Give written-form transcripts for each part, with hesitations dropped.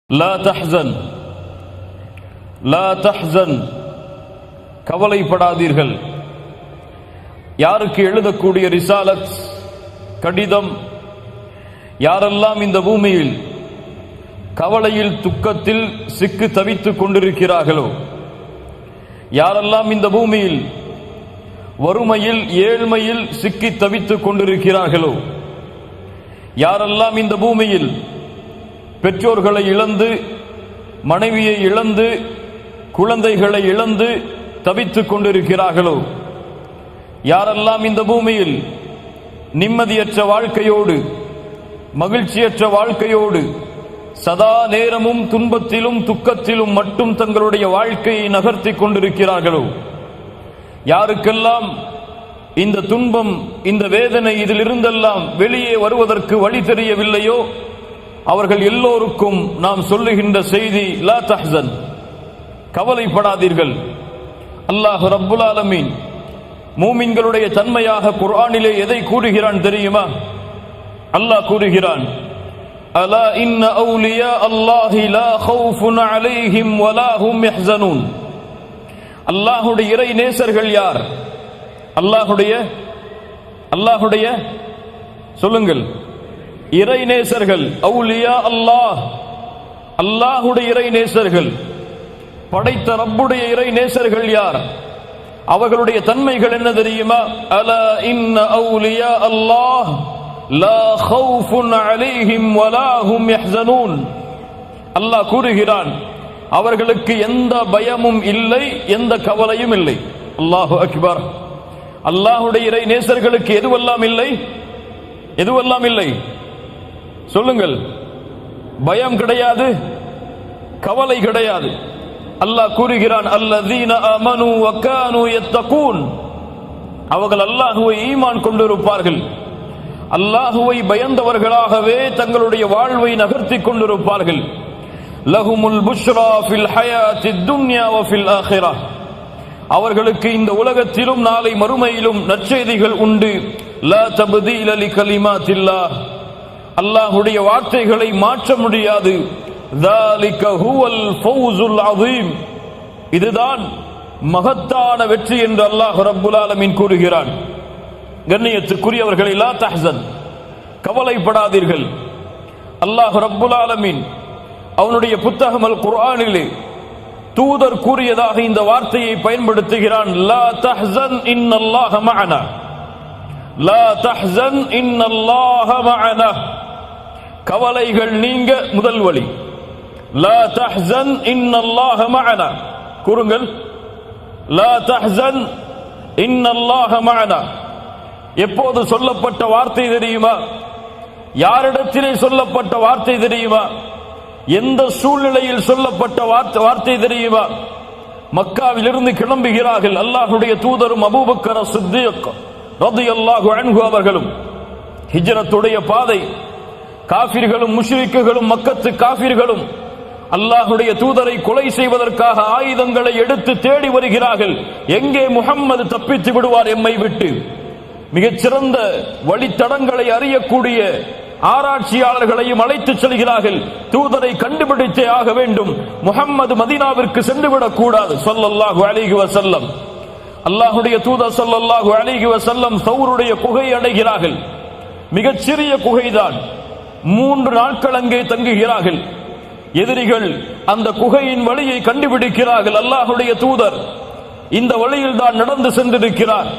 லா தஹ்சன் லா தஹ்சன், கவலைப்படாதீர்கள். யாருக்கு எழுதக்கூடிய ரிசாலத் கடிதம், யாரெல்லாம் இந்த பூமியில் கவலையில் துக்கத்தில் சிக்கு தவித்துக் கொண்டிருக்கிறார்களோ, யாரெல்லாம் இந்த பூமியில் வறுமையில் ஏழ்மையில் சிக்கி தவித்துக் கொண்டிருக்கிறார்களோ, யாரெல்லாம் இந்த பூமியில் பெற்றோர்களை இழந்து மனைவியை இழந்து குழந்தைகளை இழந்து தவித்துக் கொண்டிருக்கிறார்களோ, யாரெல்லாம் இந்த பூமியில் நிம்மதியற்ற வாழ்க்கையோடு மகிழ்ச்சியற்ற வாழ்க்கையோடு சதா நேரமும் துன்பத்திலும் துக்கத்திலும் மட்டும் தங்களுடைய வாழ்க்கையை நகர்த்தி கொண்டிருக்கிறார்களோ, யாருக்கெல்லாம் இந்த துன்பம் இந்த வேதனை இதிலிருந்தெல்லாம் வெளியே வருவதற்கு வழி தெரியவில்லையோ, அவர்கள் எல்லோருக்கும் நாம் சொல்லுகின்ற செய்தி லா தஹ்சன், கவலைப்படாதீர்கள். அல்லாஹ் ரப்புல் ஆலமீன் மூமின்களுடைய தன்மையாக குர்ஆனிலே எதை கூறுகிறான் தெரியுமா? அல்லாஹ் கூறுகிறான், அலா இன்ன அவுலியா அல்லாஹி லா ஹவுஃபுன் அலைஹிம் வலா ஹும் யஹ்ஸனூன். அல்லாஹ்வுடைய இறை நேசர்கள் யார்? அல்லாஹ்வுடைய சொல்லுங்கள், இறை நேசர்கள். அவுலியா அல்லாஹ், அல்லாஹ்வுடைய இறை நேசர்கள், படைத்த ரப்புடைய இறை நேசர்கள் யார்? அவர்களுடைய தன்மைகள் என்ன தெரியுமா? அலா இன்ன அவுலியா அல்லாஹ் லா ஹவுஃபுன் அலைஹிம் வலா ஹும் யஹ்ஸனூன். அல்லாஹ் கூறுகிறான், அவர்களுக்கு எந்த பயமும் இல்லை, எந்த கவலையும் இல்லை. அல்லாஹு அக்பர். அல்லாஹ்வுடைய இறை நேசர்களுக்கு எதுவெல்லாம் இல்லை? எதுவெல்லாம் இல்லை சொல்லுங்கள். பயம் கிடையாது, கவலை கிடையாது. அல்லாஹ் கூறுகிறான், அல்லதீன ஆமனூ வ கானூ யத்தகூன். அவர்கள் அல்லாஹ்வை ஈமான் கொண்டிருப்பார்கள், அல்லாஹ்வை பயந்தவர்களாகவே தங்களுடைய வாழ்வை நகர்த்தி கொண்டிருப்பார்கள். லஹுமுல் புஷ்ரா ஃபில் ஹயாத்தித் துன்யா வ ஃபில் ஆখিরাহ. அவர்களுக்கு இந்த உலகத்திலும் நாளை மறுமையிலும் நற்செய்திகள் உண்டு. லா தப்தீல லிகலிமாத்தில்லாஹ், அல்லாஹ்வுடைய வார்த்தைகளை மாற்ற முடியாது. ذَلِكَ هُوَ الْفَوْزُ الْعَظِيمُ. இதுதான் மகத்தான வெற்றி என்று அல்லாஹ் ரப்புல் ஆலமீன் கூறுகிறான். கண்ணியத்துக்குரியவர்களே, லா தஹ்சன், கவலைப்படாதீர்கள். அல்லாஹ் ரப்புல் ஆலமீன் அவனுடைய புத்தகம் அல் குர்ஆனிலே தூதர் கூறியதாக இந்த வார்த்தையை பயன்படுத்துகிறான். லா தஹ்சன் இன்னல்லாஹ மஅனா, லா தஹ்சன் இன்னல்லாஹ மஅனா. கவலைகள் நீங்க முதல் வழி. லா தஹ்சன் இன்னல்லாஹ மஅனா. கூறுங்கள், லா தஹ்சன் இன்னல்லாஹ மஅனா. எப்போது சொல்லப்பட்ட வார்த்தை தெரியுமா? யாரிடத்திலே சொல்லப்பட்ட வார்த்தை தெரியுமா? எந்த சூழ்நிலையில் சொல்லப்பட்ட வார்த்தை தெரியுமா? மக்காவிலிருந்து கிளம்புகிறார்கள் அல்லாஹ்வுடைய தூதரும் அபூபக்கர் சித்தீக் ரலியல்லாஹு அன்ஹு அவர்களும். ஹிஜ்ரத்துடைய பாதை, காஃபிர்களும் முஷ்ரிக்குகளும் மக்கத்து காஃபிர்களும் அல்லாஹ்வுடைய தூதரை கொலை செய்வதற்காக ஆயுதங்களை எடுத்து தேடி வருகிறார்கள். எங்கே முஹம்மது தப்பித்து விடுவார் எம்மை விட்டு? மிகச்சிறந்த வழித்தடங்களை அறியக்கூடிய ஆராய்ச்சியாளர்களையும் அழைத்து செல்கிறார்கள். தூதரை கண்டுபிடித்தே ஆக வேண்டும், முஹம்மது மதீனாவிற்கு சென்றுவிடக் கூடாது ஸல்லல்லாஹு அலைஹி வஸல்லம். அல்லாஹ்வுடைய தூதர் ஸல்லல்லாஹு அலைஹி வஸல்லம் சௌருடைய குகையை அடைகிறார்கள். மிகச்சிறிய குகைதான். 3 நாட்கள் அங்கே தங்குகிறார்கள். எதிரிகள் அந்த குகையின் வழியை கண்டுபிடிக்கிறார்கள். அல்லாஹ்வுடைய தூதர் இந்த வழியில் தான் நடந்து சென்றிருக்கிறார்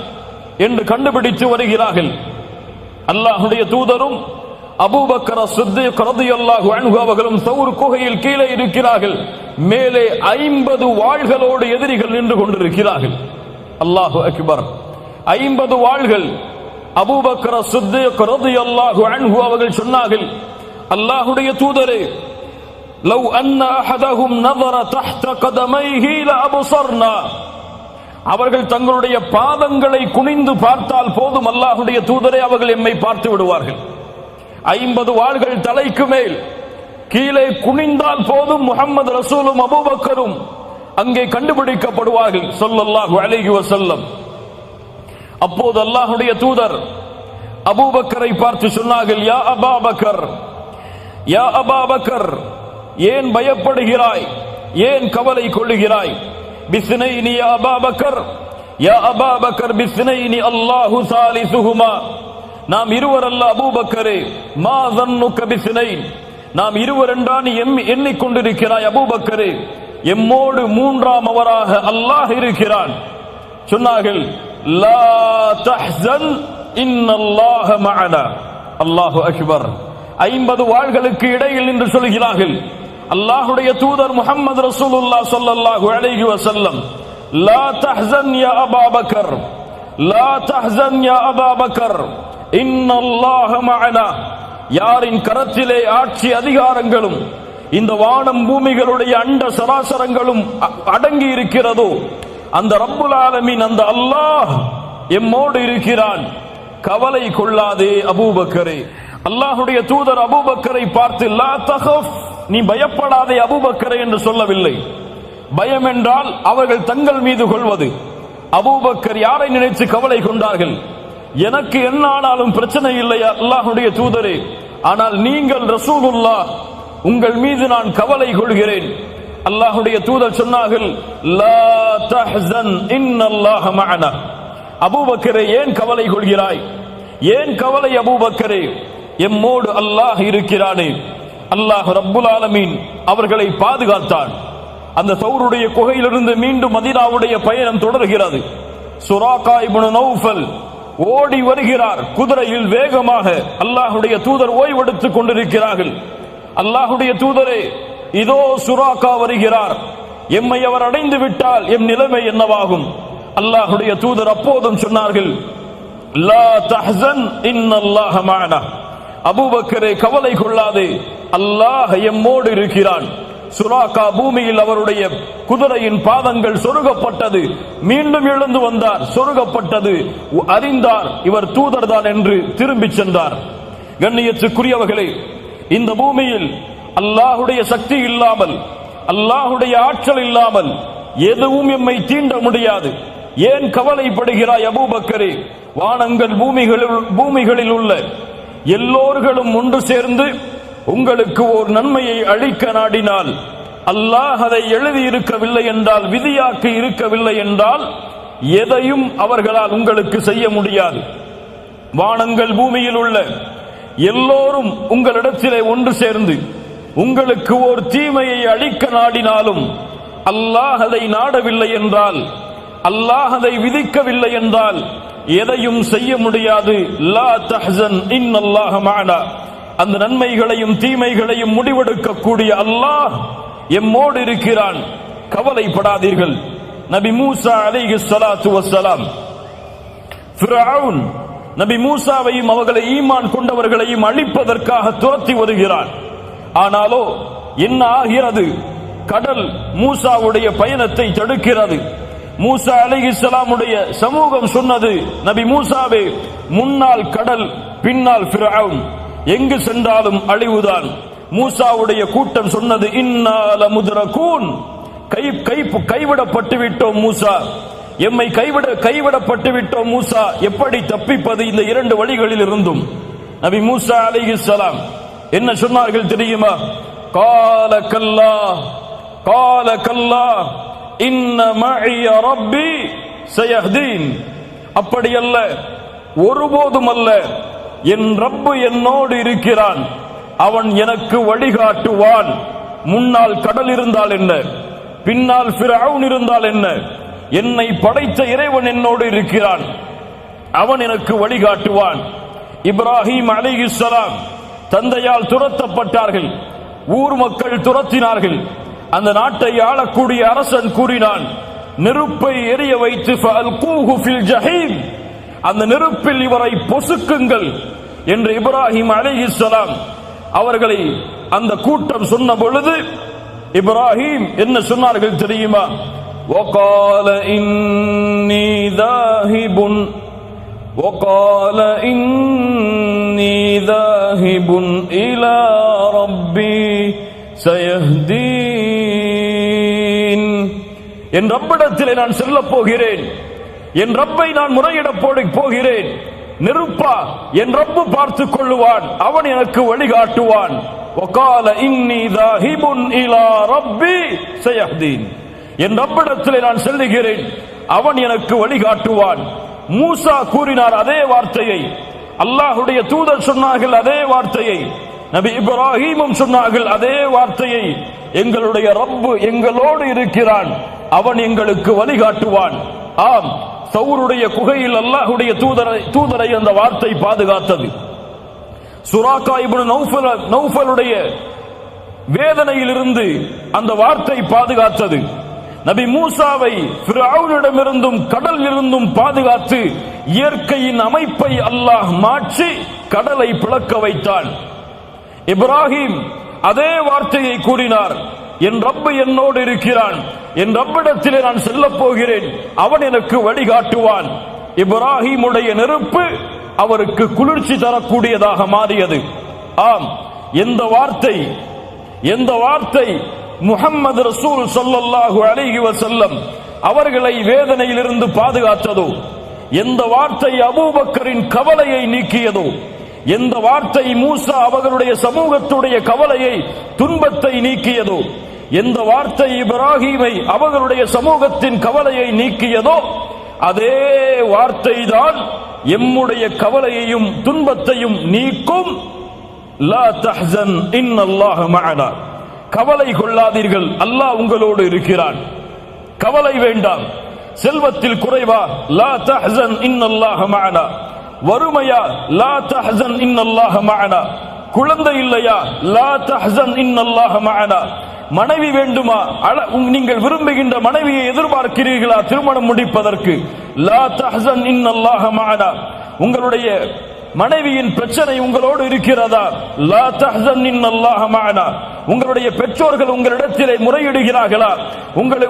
என்று கண்டுபிடித்து வருகிறார்கள். அல்லாஹ்வுடைய தூதரும் அபூபக்கர் சித்தீக் ரலியல்லாஹு அன்ஹு அவர்களும் சௌர் குகையில் கீழே இருக்கிறார்கள். மேலே 50 வாள்களோடு எதிரிகள் நின்று கொண்டிருக்கிறார்கள். அல்லாஹு அக்பர். 50 வாள்கள். அபூபக்கர் சித்தீக் ரலியல்லாஹு அன்ஹு அவர்கள் சொன்னார்கள், அல்லாஹ்வுடைய தூதரே, லவ் அன்ன அஹதஹும் நஸர தஹ்த கதமைஹி லஅப்ஸர்னா. அவர்கள் தங்களுடைய பாதங்களை குனிந்து பார்த்தால் போதும், அல்லாஹ்வுடைய தூதரே, அவர்கள் எம்மை பார்த்து விடுவார்கள். 50 வாள்கள் தலைக்கு மேல். கீழே குனிந்தால் போதும், முஹம்மது ரசூலும் அபூபக்கரும் அங்கே கண்டுபிடிக்கப்படுவார்கள் ஸல்லல்லாஹு அலைஹி வஸல்லம். அப்போது அல்லாஹ்வுடைய தூதர் அபூபக்கரை பார்த்து சொன்னார்கள், யா அபா பக்கர், யா அபா பக்கர், ஏன் பயப்படுகிறாய், ஏன் கவலை கொள்ளுகிறாய்? பிஸ்னைனி யா அபூபக்கர், யா அபூபக்கர் பிஸ்னைனி அல்லாஹு சாலிசுஹுமா. நாம் இருவர் அல்ல அபூபக்கரே, மா ஸன்னுக பிஸ்னைன், நாம் இருவர் என்றா நீ எண்ணிக்கொண்டிருக்கிறாய் அபூபக்கரே, எம்மோடு மூன்றாம் அவராக அல்லாஹ் இருக்கிறான். சொன்னார்கள், லா தஹ்ஸன் இன்னல்லாஹ மஅனா. அல்லாஹு அக்பர். 50 வாள்களுக்கு இடையில் நின்று சொல்கிறார்கள் அல்லாஹ்வுடைய தூதர் முஹம்மது ரசூலுல்லாஹ் ஸல்லல்லாஹு அலைஹி வஸல்லம், லா தஹ்ஸன் யா அபூபக்கர், லா தஹ்ஸன் யா அபூபக்கர் இன்னல்லாஹ மஅனா. யாரின் கரத்திலே ஆட்சி அதிகாரங்களும் இந்த வானம் பூமிகளுடைய அண்ட சராசரங்களும் அடங்கி இருக்கிறதோ அந்த ரப்புல் ஆலமீன், அந்த அல்லாஹ் எம்மோடு இருக்கிறான், கவலை கொள்ளாதே அபூபக்கரே. அல்லாஹ்வுடைய தூதர் அபூபக்கரை பார்த்து லா தஹஃப், நீ பயப்படாதே அபூபக்கரே என்று சொல்லவில்லை. பயம் என்றால் அவர்கள் தங்கள் மீது கொள்வது. அபூபக்கர் யாரை நினைத்து கவலை கொண்டார்கள்? எனக்கு என்ன ஆனாலும் பிரச்சனை இல்லை அல்லாஹ்வுடைய தூதரே, ஆனால் நீங்கள் ரசூலுல்லாஹ், உங்கள் மீது நான் கவலை கொள்கிறேன். அல்லாஹ்வுடைய தூதர் சொன்னார்கள், லா தஹ்ஸன் இன்னல்லாஹ மஅனா. அபூபக்கரே, ஏன் கவலை கொள்கிறாய்? ஏன் கவலை அபூபக்கரே? எம்மோடு அல்லாஹ் இருக்கிறானே. அல்லாஹ் ரப்புல் ஆலமீன் அவர்களை பாதுகாத்தான். அந்த தௌருடைய குகையிலிருந்து மீண்டும் மதீனாவுடைய பயணம் தொடர்கிறது. சுராகா இப்னு நௌஃபல் ஓடி வருகிறார் குதிரையில் வேகமாக. அல்லாஹ்வுடைய தூதர் ஓய்வெடுத்துக் கொண்டிருக்கிறார்கள். அல்லாஹ்வுடைய தூதரே, இதோ சுராகா வருகிறார், எம்மை அவர் அடைந்து விட்டால் எம் நிலைமை என்னவாகும்? அல்லாஹ்வுடைய தூதர் அப்போதும் சொன்னார்கள், லா தஹ்ஸன் இன்னல்லாஹ மஅனா. அபூபக்கரே, கவலை கொள்ளாதே, அல்லாஹ் எம்மோடு இருக்கிறான். சுராகா பூமியில் அவருடைய குதிரையின் பாதங்கள் சொருகப்பட்டது. மீண்டும் எழுந்து வந்தார், சொருகப்பட்டது. அறிந்தார் இவர் தூதர் தான் என்று திரும்பி சென்றார். கண்ணியத்துக்குரியவர்களே, இந்த பூமியில் அல்லாஹ்வுடைய சக்தி இல்லாமல், அல்லாஹ்வுடைய ஆற்றல் இல்லாமல் எதுவும் எம்மை தீண்ட முடியாது. ஏன் கவலைப்படுகிறாய் அபூபக்கரே? வானங்கள் பூமிகளில் உள்ள எல்லோர்களும் ஒன்று சேர்ந்து உங்களுக்கு ஓர் நன்மையை அளிக்க நாடினால், அல்லாஹ் அதை எழுதி இருக்கவில்லை என்றால், விதியாக்கி இருக்கவில்லை என்றால், எதையும் அவர்களால் உங்களுக்கு செய்ய முடியாது. வானங்கள் பூமியில் உள்ள எல்லோரும் உங்களிடத்திலே ஒன்று சேர்ந்து உங்களுக்கு ஓர் தீமையை அளிக்க நாடினாலும், அல்லாஹ் அதை நாடவில்லை என்றால், அல்லாஹ் அதை விதிக்கவில்லை என்றால் எதையும் செய்ய முடியாது. லா தஹ்ஸன் இன்னல்லாஹ மஅனா. அந்த நன்மைகளையும் தீமைகளையும் முடிவெடுக்கக்கூடிய அல்லாஹ் எம்மோடு இருக்கிறான், கவலைப்படாதீர்கள். நபி மூசா அலைஹிஸ்ஸலாத்து வஸ்ஸலாம் ஃபிரௌன் நபி மூசாவையும் அவர்களை ஈமான் கொண்டவர்களையும் அழிப்பதற்காக துரத்தி வருகிறான். ஆனாலோ என்ன ஆகிறது? கடல் மூசாவுடைய பயணத்தை தடுக்கிறது. மூசா அலைஹிஸ்ஸலாமுடைய சமூகம் சொன்னது, நபி மூசாவே, முன்னால் கடல், பின்னால் ஃபிரௌன், எங்கு சென்றாலும் அழிவுதான். மூசாவுடைய கூட்டம் சொன்னது, இன்னா லமுத்ரகூன், கைவிடப்பட்டு விட்டோம் மூசா, எம்மை கைவிடப்பட்டு விட்டோம் மூசா, எப்படி தப்பிப்பது இந்த இரண்டு வழிகளில் இருந்தும்? நபி மூசா அலைஹிஸ்ஸலாம் என்ன சொன்னார்கள் தெரியுமா? கால கல்லா, கால கல்லா, இன்ன மஇய ரப்பி சயஹ்தீன். அப்படி அல்ல, ஒருபோதும் அல்ல, என் ரப்பு என்னோடு இருக்கிறான், அவன் எனக்கு வழிகாட்டுவான். முன்னால் கடல் இருந்தால் என்ன, பின்னால் ஃபிரௌன் இருந்தால் என்ன, என்னை படைத்த இறைவன் என்னோடு இருக்கிறான், அவன் எனக்கு வழிகாட்டுவான். இப்ராஹிம் அலைஹிஸ்ஸலாம் தந்தையால் துரத்தப்பட்டார்கள், ஊர் மக்கள் துரத்தினார்கள். அந்த நாட்டை ஆளக்கூடிய அரசன் கூறினான், நெருப்பை எரிய வைத்து ஃபஅல்கூஹு ஃபில் ஜஹீம், அந்த நெருப்பில் இவரை பொசுக்குங்கள் என்று இப்ராஹிம் அலைஹிஸ்ஸலாம் அவர்களை அந்த கூட்டம் சொன்ன பொழுது இப்ராஹிம் என்ன சொன்னார்கள் தெரியுமா? وقال إني ذاهب وقال إني ذاهب إلى ربي سيهدين. என் ரப்பிடத்திலே நான் செல்லப் போகிறேன், என் ரப்பை நான் முறையிட போகிறேன். நெருப்பா, என் ரப்பு பார்த்துக் கொள்ளுவான், அவன் எனக்கு வழிகாட்டுவான். وقال إني ذاهب إلى ربي سيهدين. என் ரப்பிடத்திலே நான் செல்லுகிறேன், அவன் எனக்கு வழிகாட்டுவான். மூசா கூறினார் அதே வார்த்தையை, அல்லாஹ்வுடைய தூதர் சொன்னார்கள் அதே வார்த்தையை, நபி இப்ராஹீமும் சொன்னார்கள் அதே வார்த்தையை. எங்களுடைய ரப்பு எங்களோடு இருக்கிறான், அவன் எங்களுக்கு வழிகாட்டுவான். ஆம், சௌருடைய குகையில் அல்லாஹ்வுடைய தூதரை அந்த வார்த்தை பாதுகாத்தது. சுராகா இப்னு நௌஃபலுடைய வேதனையிலிருந்து அந்த வார்த்தை பாதுகாத்தது. நபி மூசாவை ஃபிரௌனிடமிருந்தும் கடலிலிருந்தும் பாதுகாத்து இயற்கையின் அமைப்பை அல்லாஹ் மாற்றி கடலை பிளக்க வைத்தான். இப்ராஹிம் அதே வார்த்தையை கூறினார், என் ரப்பு என்னோடு இருக்கிறான், என் ரப்பிடத்திலே நான் செல்லப் போகிறேன், அவன் எனக்கு வழிகாட்டுவான். இப்ராஹிமுடைய நெருப்பு அவருக்கு குளிர்ச்சி தரக்கூடியதாக மாறியது. ஆம், எந்த வார்த்தை முஹம்மது ரசூல் ஸல்லல்லாஹு அலைஹி வஸல்லம் அவர்களை வேதனையிலிருந்து பாதுகாத்ததோ, எந்த வார்த்தை அபூபக்கரின் கவலையை நீக்கியதோ, எந்த வார்த்தை மூசா அவர்களுடைய சமூகத்துடைய கவலையை துன்பத்தை நீக்கியதோ, எந்த வார்த்தை இப்ராஹீமை அவர்களுடைய சமூகத்தின் கவலையை நீக்கியதோ, அதே வார்த்தை தான் எம்முடைய கவலையையும் துன்பத்தையும் நீக்கும். லா தஹ்சன் இன்னல்லாஹ மஅனா, கவலை கொள்ளாதீர்கள், அல்லாஹ் உங்களோடு இருக்கிறான். கவலை வேண்டாம். செல்வத்தில் குறைவா, லா தஹ்சன் இன்னல்லாஹ மஅனா. வறுமையா, லா தஹ்சன் இன்னல்லாஹ மஅனா. குழந்தை இல்லையா, லா தஹ்சன் இன்னல்லாஹ மஅனா. மனைவி வேண்டுமா, நீங்கள் விரும்புகின்ற மனைவியை எதிர்பார்க்கிறீர்களா திருமணம் முடிப்பதற்கு, லா தஹ்சன் இன்னல்லாஹ மஅனா. உங்களுடைய மனைவியின் பிரச்சனை உங்களோடு இருக்கிறதா, லா தஹ்சன் இன்னல்லாஹ மஅனா. உங்களுடைய பெற்றோர்கள் உங்களிடத்திலே முறையிடுகிறார்களா,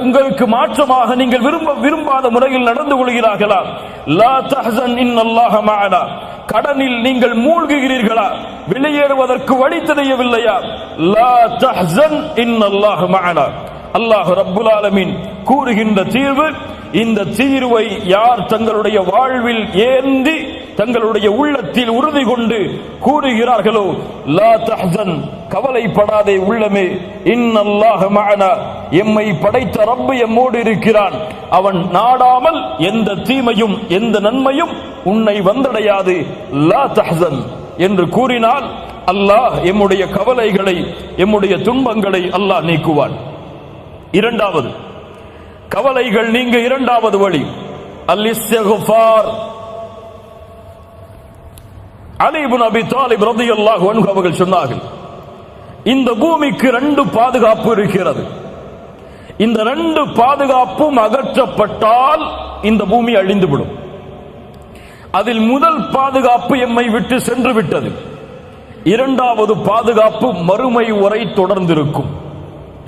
உங்களுக்கு மாற்றமாக நீங்கள் விரும்பாத முறையில் நடந்து கொள்கிறார்களா, லா தஹ்சன் இன்னல்லாஹ மஅனா. கடனில் நீங்கள் மூழ்குகிறீர்களா, வெளியேறுவதற்கு வழி தெரியவில்லையா, லா தஹ்சன் இன்னல்லாஹ மஅனா. அல்லாஹ் ரப்புல் ஆலமீன் கூறுகின்ற தீர்வு, இந்த தீர்வை யார் தங்களுடைய வாழ்வில் ஏந்தி தங்களுடைய உள்ளத்தில் உறுதி கொண்டு கூறுகிறார்களோ, லா தஹ்சன், கவலைப்படாதே உள்ளமே, இன்னல்லாஹ மஅனா, எம்மை படைத்த ரப்பு எம்மோடு இருக்கிறான், அவன் நாடாமல் எந்த தீமையும் எந்த நன்மையும் உன்னை வந்தடையாது, லா தஹ்சன் என்று கூறினால் அல்லாஹ் எம்முடைய கவலைகளை எம்முடைய துன்பங்களை அல்லாஹ் நீக்குவான். இரண்டாவது, கவலைகள் நீங்க இரண்டாவது வழி அல்-இஸ்திக்ஃபார். அலி இப்னு அபி தாலிப் ரலியல்லாஹு அன்ஹு அவர்கள் சொன்னார்கள், இந்த பூமிக்கு ரெண்டு பாதுகாப்பு இருக்கிறது. இந்த ரெண்டு பாதுகாப்பும் அகற்றப்பட்டால் இந்த பூமி அழிந்துவிடும். அதில் முதல் பாதுகாப்பு எம்மை விட்டு சென்று விட்டது. இரண்டாவது பாதுகாப்பு மறுமை வரை தொடர்ந்திருக்கும்.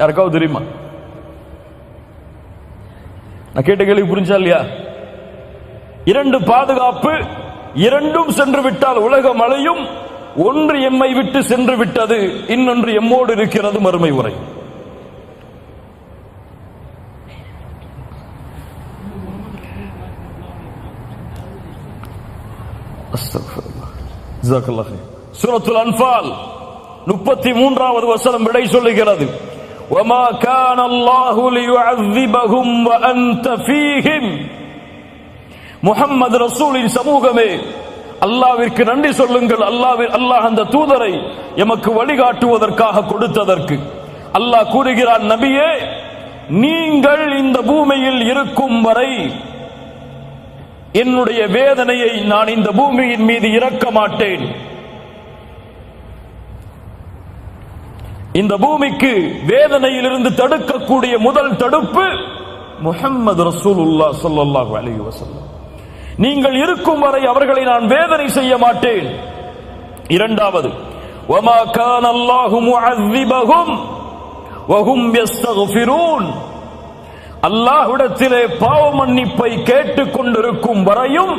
யாருக்காவது தெரியுமா? நான் கேட்ட கேள்வி புரிஞ்சா இல்லையா? இரண்டு பாதுகாப்பு, இரண்டும் சென்று விட்டால் உலகம் அழியும். ஒன்று எம்மை விட்டு சென்று விட்டது, இன்னொன்று எம்மோடு இருக்கிறது மறுமை வரை. சூரத்துல் அன்ஃபால் 33வது வசனம் விடை சொல்லுகிறது, وَمَا كَانَ اللَّهُ لِيُعَذِّبَهُمْ وَأَنْتَ فِيهِمْ. முஹம்மது ரசூலின் சமூகமே, அல்லாஹ்விற்கு நன்றி சொல்லுங்கள். அல்லாஹ் அந்த தூதரை எமக்கு வழிகாட்டுவதற்காக கொடுத்ததற்கு. அல்லாஹ் கூறுகிறான், நபியே, நீங்கள் இந்த பூமியில் இருக்கும் வரை என்னுடைய வேதனையை நான் இந்த பூமியின் மீது இறக்க மாட்டேன். இந்த பூமிக்கு வேதனையிலிருந்து தடுக்கக்கூடிய முதல் தடுப்பு முஹம்மது ரசூலுல்லாஹ் ஸல்லல்லாஹு அலைஹி வஸல்லம். நீங்கள் இருக்கும் வரை அவர்களை நான் வேதனை செய்ய மாட்டேன். இரண்டாவது, வமா கான அல்லாஹு முஅذிபஹும் வஹும் யஸ்தக்ஃபிரூன். அல்லாஹ்விடத்திலே பாவ மன்னிப்பை கேட்டுக் கொண்டிருக்கும் வரையும்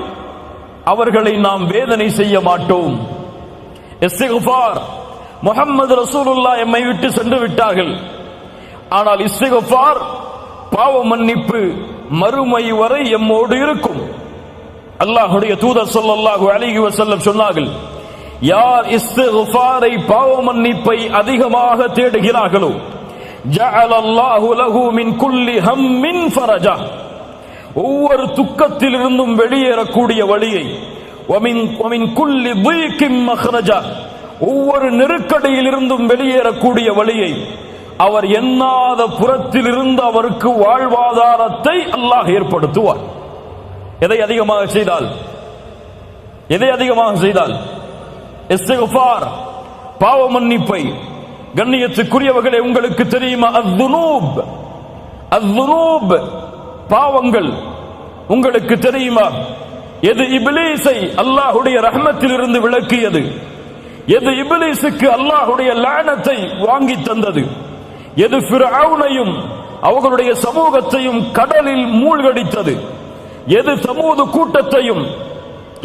அவர்களை நாம் வேதனை செய்ய மாட்டோம். இஸ்திக்ஃபார், முஹம்மது ரசூலுல்லாஹ் எம்மை விட்டு சென்று விட்டார்கள். ஆனால் இஸ்திக்ஃபார், பாவ மன்னிப்பு மறுமை வரை எம்மோடு இருக்கும். அல்லாஹ்வுடைய தூதர் ஸல்லல்லாஹு அலைஹி வஸல்லம் சொன்னார்கள், யார் இஸ்திக்ஃபாரை பாவ மன்னிப்பை அதிகமாக தேடுகிறார்களோ ஜஅலல்லாஹு லஹு மின் குல்லி ஹம்மின் ஃபரஜா, ஒவ்வொரு துக்கத்திலிருந்தும் வெளியேறக்கூடிய வழியை, வமின் குல்லி தீகின் மக்ரஜா, ஒவ்வொரு நெருக்கடியிலிருந்தும் வெளியேறக்கூடிய வழியை, அவர் எண்ணாத புறத்திலிருந்து அவருக்கு வாழ்வாதாரத்தை அல்லாஹ் ஏற்படுத்துவார். எதை அதிகமாக செய்தால் இஸ்திக்ஃபார் பாவ மன்னிப்பை. கண்ணியத்துக்குரியவர்களே, உங்களுக்கு தெரியுமா அஸ்ஸுனூப் பாவங்கள் உங்களுக்கு தெரியுமா? எது இப்லீஸை அல்லாஹ்வுடைய ரஹ்மத்தில் இருந்து விலக்கியது, எது இப்லீஸுக்கு அல்லாஹ்வுடைய லானத்தை வாங்கி தந்தது, எது ஃபிர்அவுனையும் அவர்களுடைய சமூகத்தையும் கடலில் மூழ்கடித்தது, எது சமூது கூட்டத்தையும்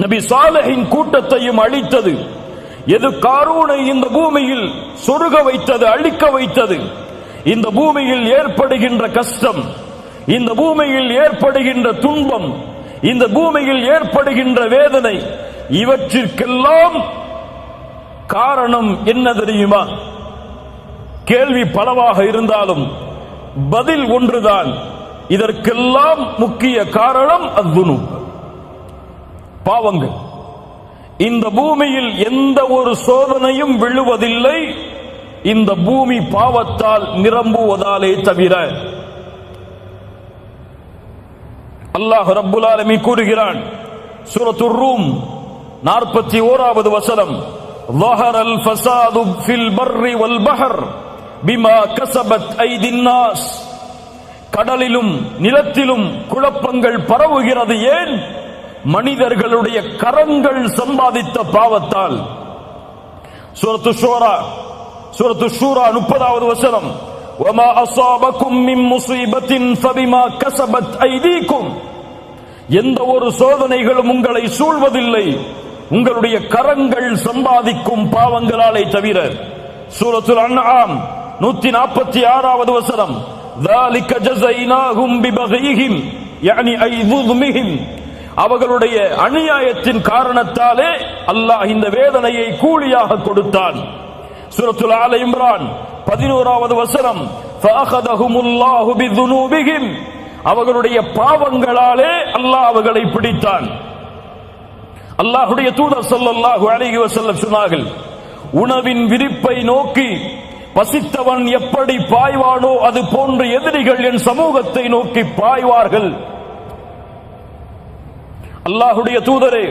நபி சாலிஹின் கூட்டத்தையும் அழித்தது, எது காரூனை இந்த பூமியில் சொருக வைத்தது, அழிக்க வைத்தது, இந்த பூமியில் ஏற்படுகின்ற கஷ்டம், இந்த பூமியில் ஏற்படுகின்ற துன்பம், இந்த பூமியில் ஏற்படுகின்ற வேதனை, இவற்றிற்கெல்லாம் காரணம் என்ன தெரியுமா? கேள்வி பலவாக இருந்தாலும் பதில் ஒன்றுதான். இதற்கெல்லாம் முக்கிய காரணம் அஸ்ஸுனூப், பாவங்கள். இந்த பூமியில் எந்த ஒரு சோதனையும் விழுவதில்லை, இந்த பூமி பாவத்தால் நிரம்புவதாலே தவிர. அல்லாஹ் ரப்புல் ஆலமீன் கூறுகிறான் சூரத்துர் ரூம் 41வது வசனம், ظهر الفساد في البر والبحر بما كسبت أيدي الناس. கடலிலும் நிலத்திலும் குழப்பங்கள் பரவுகிறது. ஏன்? மனிதர்களுடைய கரங்கள் சம்பாதித்த பாவத்தால். சூரத்து ஷூரா 30வது வசனம், وما أصابكم من مصيبة فبما كسبت أيديكم. எந்த ஒரு சோதனைகளும் உங்களை சூழ்வதில்லை, உங்களுடைய கரங்கள் சம்பாதிக்கும் பாவங்களாலே தவிர. சூரத்துல் அன்ஆம் 146வது வசனம், ذلك جزيناهم ببغيهم يعني أي ظلمهم. அவர்களுடைய அநியாயத்தின் காரணத்தாலே அல்லாஹ் இந்த வேதனையை கூலியாக கொடுத்தான். சூரத்துல் ஆல இம்ரான் 11வது வசனம், فأخذهم الله بذنوبهم. அவர்களுடைய பாவங்களாலே அல்லாஹ் அவர்களை பிடித்தான். அல்லாஹ்வுடைய தூதர் ஸல்லல்லாஹு அலைஹி வஸல்லம் சொன்னார்கள், உணவின் விரிப்பை நோக்கி பசித்தவன் எப்படி பாய்வானோ அது போன்ற எதிரிகள் என் சமூகத்தை நோக்கி பாய்வார்கள். அல்லாஹ்வுடைய தூதரே,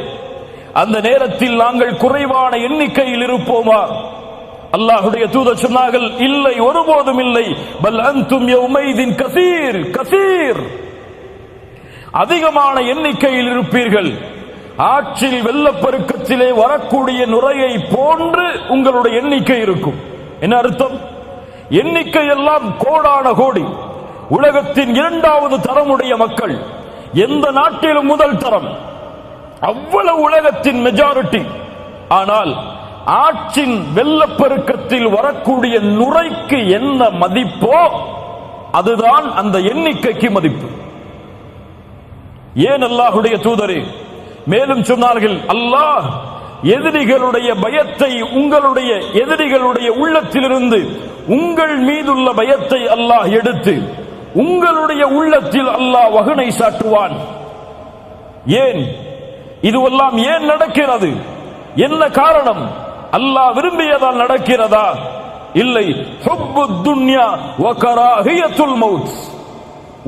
அந்த நேரத்தில் நாங்கள் குறைவான எண்ணிக்கையில் இருப்போமா? அல்லாஹ்வுடைய தூதர் சொன்னார்கள், இல்லை, ஒருபோதும் இல்லை. பல் அன்தும் யௌமைதின் கஸீர், அதிகமான எண்ணிக்கையில் இருப்பீர்கள். ஆற்றில் வெள்ளப்பெருக்கத்திலே வரக்கூடிய நுரையை போன்று உங்களுடைய எண்ணிக்கை இருக்கும். என்ன அர்த்தம்? எண்ணிக்கை எல்லாம் கோடான கோடி. உலகத்தின் 2வது தரமுடைய மக்கள், எந்த நாட்டிலும் முதல் தரம், அவ்வளவு உலகத்தின் மெஜாரிட்டி. ஆனால் ஆற்றின் வெள்ளப்பெருக்கத்தில் வரக்கூடிய நுரைக்கு என்ன மதிப்போ அதுதான் அந்த எண்ணிக்கைக்கு மதிப்பு. ஏன் அல்லாஹ்வுடைய தூதரே மேலும் சொன்னார்கள், அல்லாஹ் எதிரிகளுடைய பயத்தை, உங்களுடைய எதிரிகளுடைய உள்ளத்திலிருந்து உங்கள் மீதுள்ள பயத்தை அல்லாஹ் எடுத்து உங்களுடைய உள்ளத்தில் அல்லாஹ் வகுனை சாட்டுவான். ஏன் இதுவெல்லாம் ஏன் நடக்கிறது? என்ன காரணம்? அல்லாஹ் விரும்பியதால் நடக்கிறதா? இல்லை. ஹுப்புத் துன்யா வ கராஹியத்துல் மௌத்,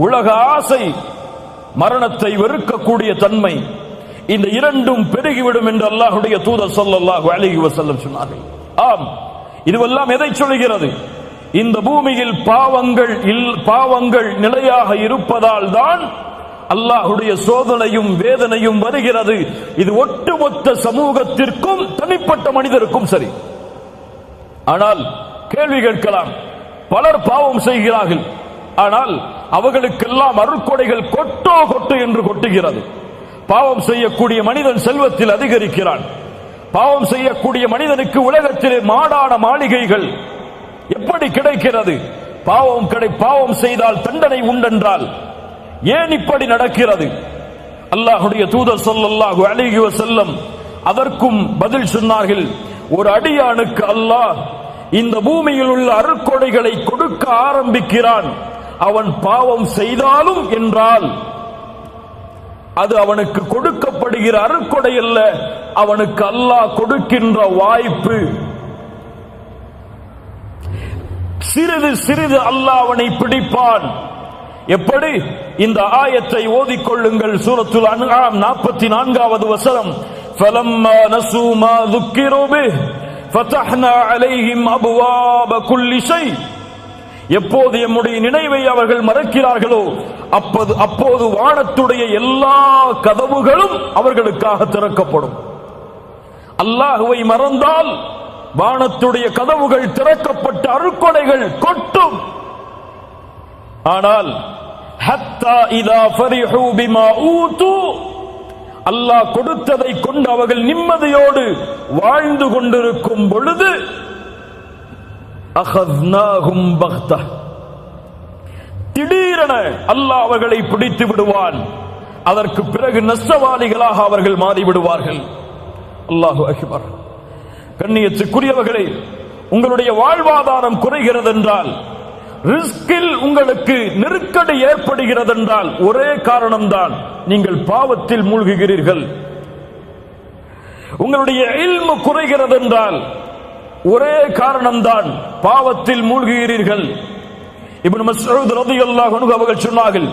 உலக ஆசை, மரணத்தை வெறுக்கக்கூடிய தன்மை, இந்த இரண்டும் பெருகிவிடும் என்று அல்லாஹ்வுடைய தூதர் ஸல்லல்லாஹு அலைஹி வஸல்லம் சொன்னார்கள். ஆம், இதுவெல்லாம் எதை சொல்கிறது? இந்த பூமியில் பாவங்கள் நிலையாக இருப்பதால் தான் அல்லாஹ்வுடைய சோதனையும் வேதனையும் வருகிறது. இது ஒட்டுமொத்த சமூகத்திற்கும் தனிப்பட்ட மனிதருக்கும் சரி. ஆனால் கேள்வி கேட்கலாம், பலர் பாவம் செய்கிறார்கள், ஆனால் அவர்களுக்கெல்லாம் அருட்கொடைகள் கொட்டு என்று கொட்டுகிறது. பாவம் செய்யக்கூடிய மனிதன் செல்வத்தில் அதிகரிக்கிறான். பாவம் செய்யக்கூடிய மனிதனுக்கு உலகத்திலே மாடான மாளிகைகள் எப்படி கிடைக்கிறது? பாவம் செய்தால் தண்டனை உண்டென்றால் ஏன் இப்படி நடக்கிறது? அல்லாஹ்வுடைய தூதர் ஸல்லல்லாஹு அலைஹி வஸல்லம் அதற்கும் பதில் சொன்னார்கள். ஒரு அடியானுக்கு அல்லாஹ் இந்த பூமியில் உள்ள அருட்கொடைகளை கொடுக்க ஆரம்பிக்கிறான், அவன் பாவம் செய்தாலும் என்றால் அது அவனுக்கு கொடுக்கப்படுகிற அருட்கொடை அல்ல, அவனுக்கு அல்லாஹ் கொடுக்கின்ற வாய்ப்பு. சிறிது சிறிது அல்லாஹ் அவனை பிடிப்பான். எப்படி? இந்த ஆயத்தை ஓதிக்கொள்ளுங்கள். சூரத்துல் அன்ஆம் 44வது வசனம். ஃபலம்மா நஸூ மா ذُكِّرُوا بِهِ فَتَحْنَا عَلَيْهِمْ أَبْوَابَ كُلِّ شَيْءٍ. எப்போது எம்முடைய நினைவை அவர்கள் மறக்கிறார்களோ அப்போது வானத்துடைய எல்லா கதவுகளும் அவர்களுக்காக திறக்கப்படும். அல்லாஹ்வை மறந்தால் வானத்துடைய கதவுகள் திறக்கப்பட்ட அருட்கொடைகள் கொட்டும். ஆனால் ஹத்தா இதா ஃபரிஹூ பிமா ஊது, அல்லாஹ் கொடுத்ததை கொண்டு அவர்கள் நிம்மதியோடு வாழ்ந்து கொண்டிருக்கும் பொழுது அகத்னாஹும் பக்தா, திடீரென அல்லாஹ் அவர்களை பிடித்து விடுவான். அதற்கு பிறகு நஷ்டவாளிகளாக அவர்கள் மாறிவிடுவார்கள். அல்லாஹு அக்பர். கண்ணியத்துக்குரியவர்களே, உங்களுடைய வாழ்வாதாரம் குறைகிறது என்றால், ரிஸ்கில் உங்களுக்கு நெருக்கடி ஏற்படுகிறது என்றால் ஒரே காரணம்தான், நீங்கள் பாவத்தில் மூழ்குகிறீர்கள். உங்களுடைய இல்மு குறைகிறது என்றால் ஒரே காரணம்தான், பாவத்தில் மூழ்குகிறீர்கள். இப்னு மஸ்ஊத் ரலியல்லாஹு அன்ஹு அவர்கள் சொன்னார்கள்,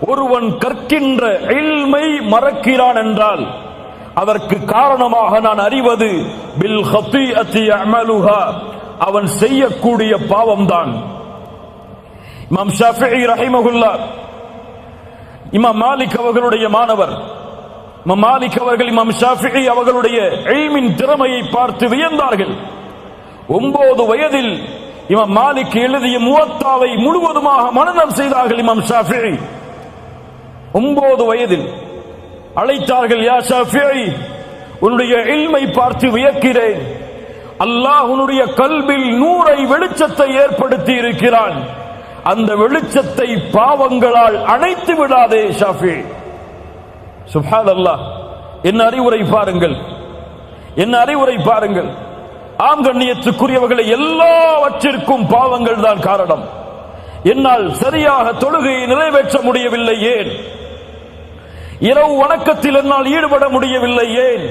ஒருவன் கற்கின்ற இல்மை மறக்கிறான் என்றால் அதற்கு காரணமாக நான் அறிவது பில் ஹதீஅத்தி யஅமலுஹா, அவன் செய்யக்கூடிய பாவம்தான். இமாம் ஷாஃபிஈ ரஹிமஹுல்லாஹ், இமாம் மாலிக் அவர்களுடைய மாணவர். இமாம் மாலிக் அவர்கள் இமாம் ஷாஃபிஈ அவர்களுடைய இல்மின் திறமையை பார்த்து வியந்தார்கள். 9 வயதில் இமாம் மாலிக் எழுதிய முவத்தாவை முழுவதுமாக மனனம் செய்தார்கள். இமாம் ஷாஃபிஈ 9 வயதில் அழைத்தார்கள், யா ஷாஃபிஈ, உன்னுடைய இல்மை பார்த்து வியக்கிறேன். அல்லாஹ் உன்னுடைய கல்பில் நூரை வெளிச்சத்தை ஏற்படுத்தி இருக்கிறான். அந்த வெளிச்சத்தை பாவங்களால் அணைத்து விடாதே ஷாஃபிஈ. சுப்ஹானல்லாஹ். என்ன அறிவுரை பாருங்கள், என்ன அறிவுரை பாருங்கள். ஆம் கண்ணியத்துக்குரியவர்களை, எல்லாவற்றிற்கும் பாவங்கள் தான் காரணம். என்னால் சரியாக தொழுகையை நிறைவேற்ற முடியவில்லை, ஏன்? இரவு வணக்கத்தில் என்னால் ஈடுபட முடியவில்லை, ஏன்?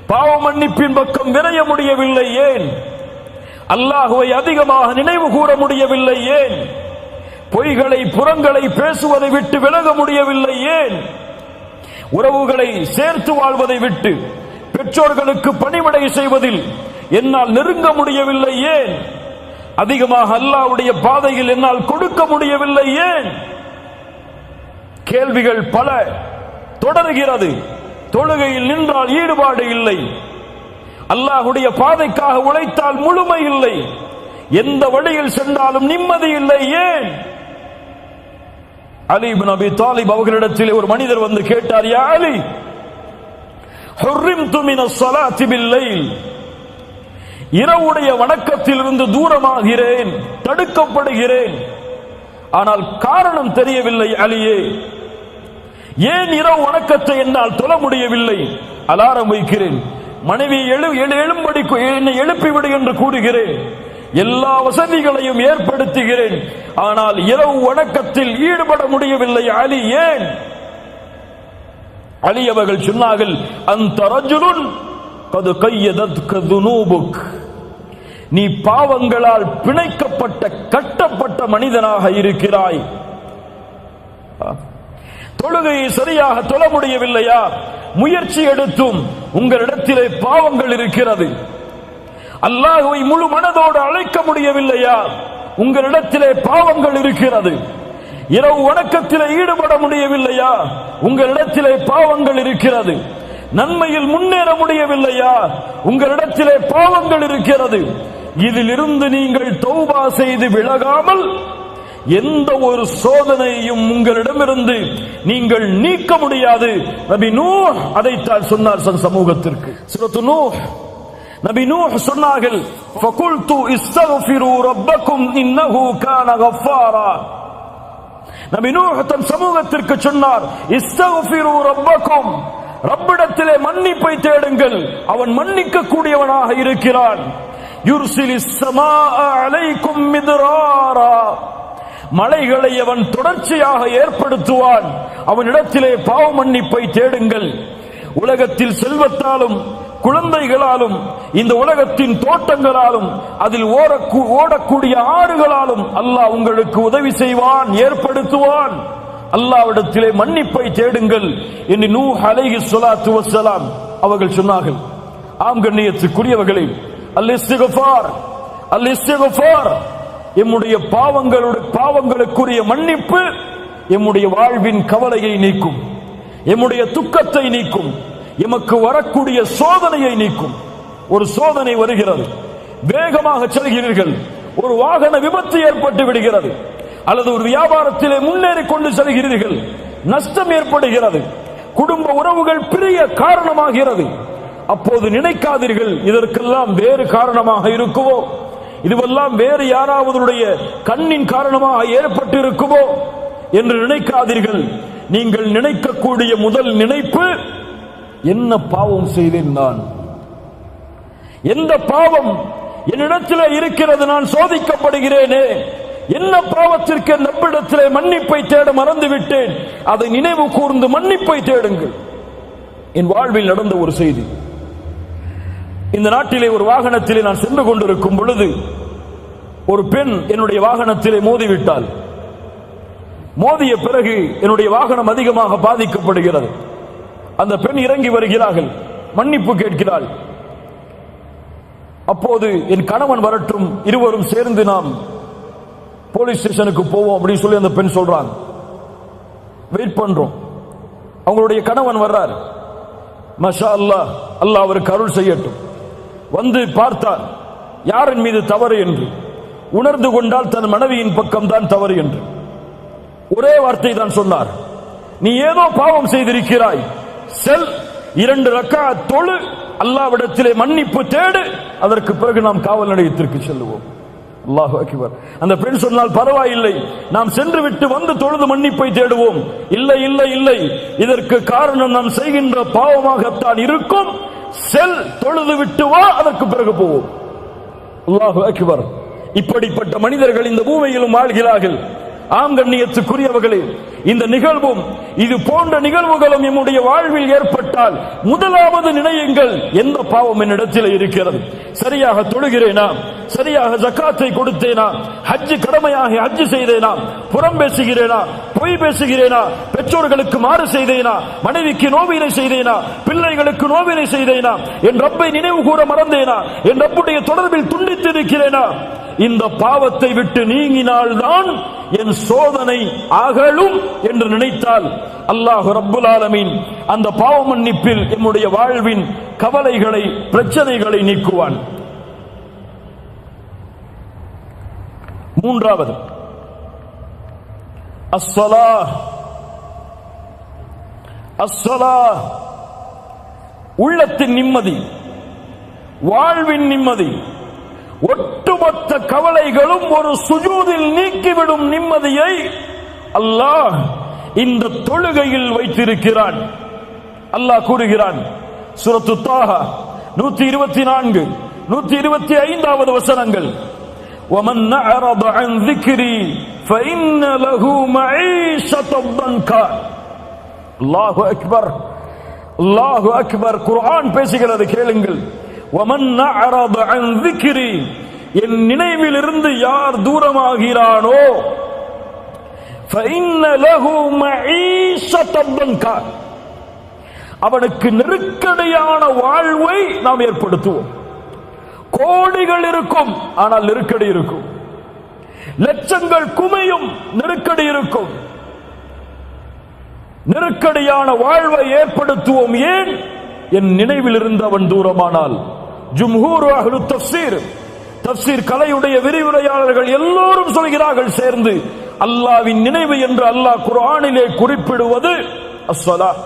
பாவ மன்னிப்பின் பக்கம் விரைய முடியவில்லை, ஏன்? அல்லாஹ்வை அதிகமாக நினைவு கூற முடியவில்லை, ஏன்? பொய்களை புறங்களை பேசுவதை விட்டு விலக முடியவில்லை, ஏன்? உறவுகளை சேர்த்து வாழ்வதை விட்டு பெற்றோர்களுக்கு பணிவிடை செய்வதில் என்னால் நெருங்க முடியவில்லை, ஏன்? அதிகமாக அல்லாஹ்வுடைய பாதையில் என்னால் கொடுக்க முடியவில்லை, ஏன்? கேள்விகள் பல தொடர்கிறது. தொழுகையில் நின்றால் ஈடுபாடு இல்லை, அல்லாஹ்வுடைய பாதைக்காக உழைத்தால் முழுமை இல்லை, எந்த வழியில் சென்றாலும் நிம்மதி இல்லை, ஏன்? அலி இப்னு அபி தாலிப் அவர்களிடத்தில் ஒரு மனிதர் வந்து கேட்டார், யா அலி, ஹுர்ரிம்து மினஸ் ஸலாத்தி பில்-லைல், இரவுடைய வணக்கத்திலிருந்து தூரமாகிறேன், தடுக்கப்படுகிறேன். ஆனால் காரணம் தெரியவில்லை அலியே, ஏன் இரவு வணக்கத்தை என்னால் தொழ முடியவில்லை? அலாரம் வைக்கிறேன், மனைவி எழும்படி என்னை எழுப்பிவிடு என்று கூறுகிறேன், எல்லா வசதிகளையும் ஏற்படுத்துகிறேன், ஆனால் இரவு வணக்கத்தில் ஈடுபட முடியவில்லை அலி, ஏன்? அலி அவர்கள் சொன்னார்கள், அந்த ரஜுலுன் கது கையதத்க துனூபுக், நீ பாவங்களால் பிணைக்கப்பட்ட கட்டப்பட்ட மனிதனாக இருக்கிறாய். தொழுகையை சரியாக தொழ முடியவில்லையா? முயற்சி எடுத்தும் உங்களிடத்திலே பாவங்கள் இருக்கிறது. அல்லாஹ்வை முழு மனதோடு அழைக்க முடியவில்லையா? உங்களிடத்திலே பாவங்கள் இருக்கிறது. இரவு வணக்கத்திலே ஈடுபட முடியவில்லையா? உங்களிடத்திலே பாவங்கள் இருக்கிறது. நன்மையில் முன்னேற முடியவில்லையா? உங்களிடத்திலே பாவங்கள் இருக்கிறது. இதிலிருந்து நீங்கள் தௌபா செய்து விலகாமல் எந்த ஒரு சோதனையும் உங்களிடமிருந்து நீங்கள் நீக்க முடியாது. நபி நூஹ் அதைத்தான் சொன்னார் சமூகத்திற்கு. சூரத்து நூஹ், நபி நூஹ் சொன்னார்கள், ஃபகுல்து இஸ்தக்ஃபிரு ரப்பக்கும் இன்னஹு கான கஃபாரா. நபி நூஹ் தன் சமூகத்திற்கு சொன்னார், இஸ்தக்ஃபிரு ரப்பக்கும், ரப்பிடத்திலே மன்னிப்பை தேடுங்கள், அவன் மன்னிக்க கூடியவனாக இருக்கிறான். யுர்சிலிஸ் ஸமாஅ அலைக்கும் மித்ராரா, மலைகளை அவன் தொடர்ச்சியாக ஏற்படுத்துவான். அவனிடத்திலே பாவ மன்னிப்பை தேடுங்கள். உலகத்தில் செல்வத்தாலும் குழந்தைகளாலும் இந்த உலகத்தின் தோட்டங்களாலும் அதில் ஓடக்கூடிய ஆறுகளாலும் அல்லாஹ் உங்களுக்கு உதவி செய்வான், ஏற்படுத்துவான். அல்லாஹ்விடத்திலே மன்னிப்பை தேடுங்கள் என்று நூஹ் அலைஹிஸ்ஸலாத்து வஸ்ஸலாம் அவர்கள் சொன்னார்கள். ஆம் கண்ணியத்துக்குரியவர்களே, அல் இஸ்திக்ஃபார் எம்முடைய பாவங்களுக்குரிய மன்னிப்பு எம்முடைய வாழ்வின் கவலையை நீக்கும், எம்முடைய துக்கத்தை நீக்கும், எமக்கு வரக்கூடிய சோதனையை நீக்கும். ஒரு சோதனை வருகிறது, வேகமாக செல்கிறீர்கள், ஒரு வாகன விபத்து ஏற்பட்டு விடுகிறது, அல்லது ஒரு வியாபாரத்திலே முன்னேறி கொண்டு செல்கிறீர்கள், நஷ்டம் ஏற்படுகிறது, குடும்ப உறவுகள் பிரிய காரணமாகிறது. அப்போது நினைக்காதீர்கள் இதற்கெல்லாம் வேறு காரணமாக இருக்குமோ, இதுவெல்லாம் வேறு யாராவதுடைய கண்ணின் காரணமாக ஏற்பட்டு இருக்குமோ என்று நினைக்காதீர்கள். நீங்கள் நினைக்கக்கூடிய முதல் நினைப்பு, என்ன பாவம் செய்தேன் நான், எந்த பாவம் என்னிடத்திலே இருக்கிறது, நான் சோதிக்கப்படுகிறேனே, என்ன பாவத்திற்கு நம்மிடத்திலே மன்னிப்பை தேட மறந்துவிட்டேன், அதை நினைவு கூர்ந்து மன்னிப்பை தேடுங்கள். என் வாழ்வில் நடந்த ஒரு செய்தி. இந்த நாட்டிலே ஒரு வாகனத்திலே நான் சென்று கொண்டிருக்கும் பொழுது ஒரு பெண் என்னுடைய வாகனத்திலே மோதிவிட்டாள். மோதிய பிறகு என்னுடைய வாகனம் அதிகமாக பாதிக்கப்படுகிறது. அந்த பெண் இறங்கி வருகிறார்கள், மன்னிப்பு கேட்கிறாள். அப்போது என் கணவன் வரட்டும், இருவரும் சேர்ந்து நாம் போலீஸ் ஸ்டேஷனுக்கு போவோம் அப்படின்னு சொல்லி அந்த பெண் சொல்றாங்க. வெயிட் பண்றோம். அவங்களுடைய கணவன் வர்றார். மாஷா அல்லாஹ், அல்லாஹ் அவருக்கு அருள் செய்யட்டும். வந்து பார்த்தார் யாரின் மீது தவறு என்று. உணர்ந்து கொண்டால் தன் மனைவியின் பக்கம் தான் தவறு என்று ஒரே வார்த்தை தான் சொன்னார். நீ ஏதோ பாவம் செய்திருக்கிறாய், செல் 2 ரக்காத் தொழு, அல்லாஹ்விடத்திலே மன்னிப்பு தேடு, அதற்கு பிறகு நாம் காவல் நிலையத்திற்கு செல்லுவோம். அல்லாஹு அக்பர். அந்த பெண் சொன்னால் பரவாயில்லை, நாம் சென்று விட்டு வந்து தொழுது மன்னிப்பை தேடுவோம். இல்லை இல்லை இல்லை, இதற்கு காரணம் நாம் செய்கின்ற பாவமாகத்தான் இருக்கும். செல், தொழுது விட்டு வா, அதற்கு பிறகு போவோம். அல்லாஹு அக்பர். இப்படிப்பட்ட மனிதர்கள் இந்த பூமியிலும் வாழ்கிறார்கள். ஆம் கண்ணியத்துக்குரியவர்களே, இந்த நிகழ்வும் இது போன்ற நிகழ்வுகளும் நம்முடைய வாழ்வில் ஏற்பட்டால் முதலாவது நினையுங்கள், எந்த பாவம் என்னிடத்தில் இருக்கிறது, சரியாக தொழுகிறேனா, சரியாக ஜக்காத்தை கொடுத்தேனா, ஹஜ் கடமையாக ஹஜ் செய்தேனா, புறம் பேசுகிறேனா, பொய் பேசுகிறேனா, பெற்றோர்களுக்கு மாறு செய்தேனா, மனைவிக்கு நோவினை செய்தேனா, பிள்ளைகளுக்கு நோவினை செய்தேனா, என் ரப்பை நினைவு கூற மறந்தேனா, என் ரப்புடைய தொடர்பில் துண்டித்து இருக்கிறேனா. இந்த பாவத்தை விட்டு நீங்கினால்தான் என் சோதனை அகலும் என்று நினைத்தால் அல்லாஹ் ரப்புல் ஆலமீன் அந்த பாவ மன்னிப்பில் நம்முடைய வாழ்வின் கவலைகளை, பிரச்சனைகளை நீக்குவான். மூன்றாவது, அஸ்ஸலாஹ். அஸ்ஸலாஹ் உள்ளத்தின் நிம்மதி, வாழ்வின் நிம்மதி, ஒட்டுமொத்த கவலைகளும் ஒரு சுஜூதில் நீக்கிவிடும் நிம்மதியை அல்லாஹ் இந்த தொழுகையில் வைத்திருக்கிறான். அல்லாஹ் கூறுகிறான் சூரத்து தாஹா 124, 125 வசனங்கள், وَمَنْ أَعْرَضَ عَنْ ذِكْرِي فَإِنَّ لَهُ مَعِيشَةً ضَنْكًا. அல்லாஹு அக்பர், அல்லாஹு அக்பர். குர்ஆன் பேசுகிறது, கேளுங்கள். وَمَنْ أَعْرَضَ عَنْ ذِكْرِي, என் நினைவில் இருந்து யார் தூரமாகிறானோ, فَإِنَّ لَهُ مَعِيشَةً ضَنْكًا, அவனுக்கு நெருக்கடியான வாழ்வை நாம் ஏற்படுத்துவோம். கோடிகள் இருக்கும், ஆனால் நெருக்கடி இருக்கும். லட்சங்கள் குமையும், நெருக்கடி இருக்கும். நெருக்கடியான வாழ்வை ஏற்படுத்துவோம். ஏன்? என் நினைவில் இருந்து அவன் தூரமானால். ஜும்ஹூர் அஹ்லு தஃப்ஸீர், தஃப்ஸீர் கலையுடைய விரிவுரையாளர்கள் எல்லோரும் சொல்கிறார்கள் சேர்ந்து, அல்லாஹ்வின் நினைவு என்று அல்லாஹ் குர்ஆனிலே குறிப்பிடுவது அஸ்ஸலாஹ்.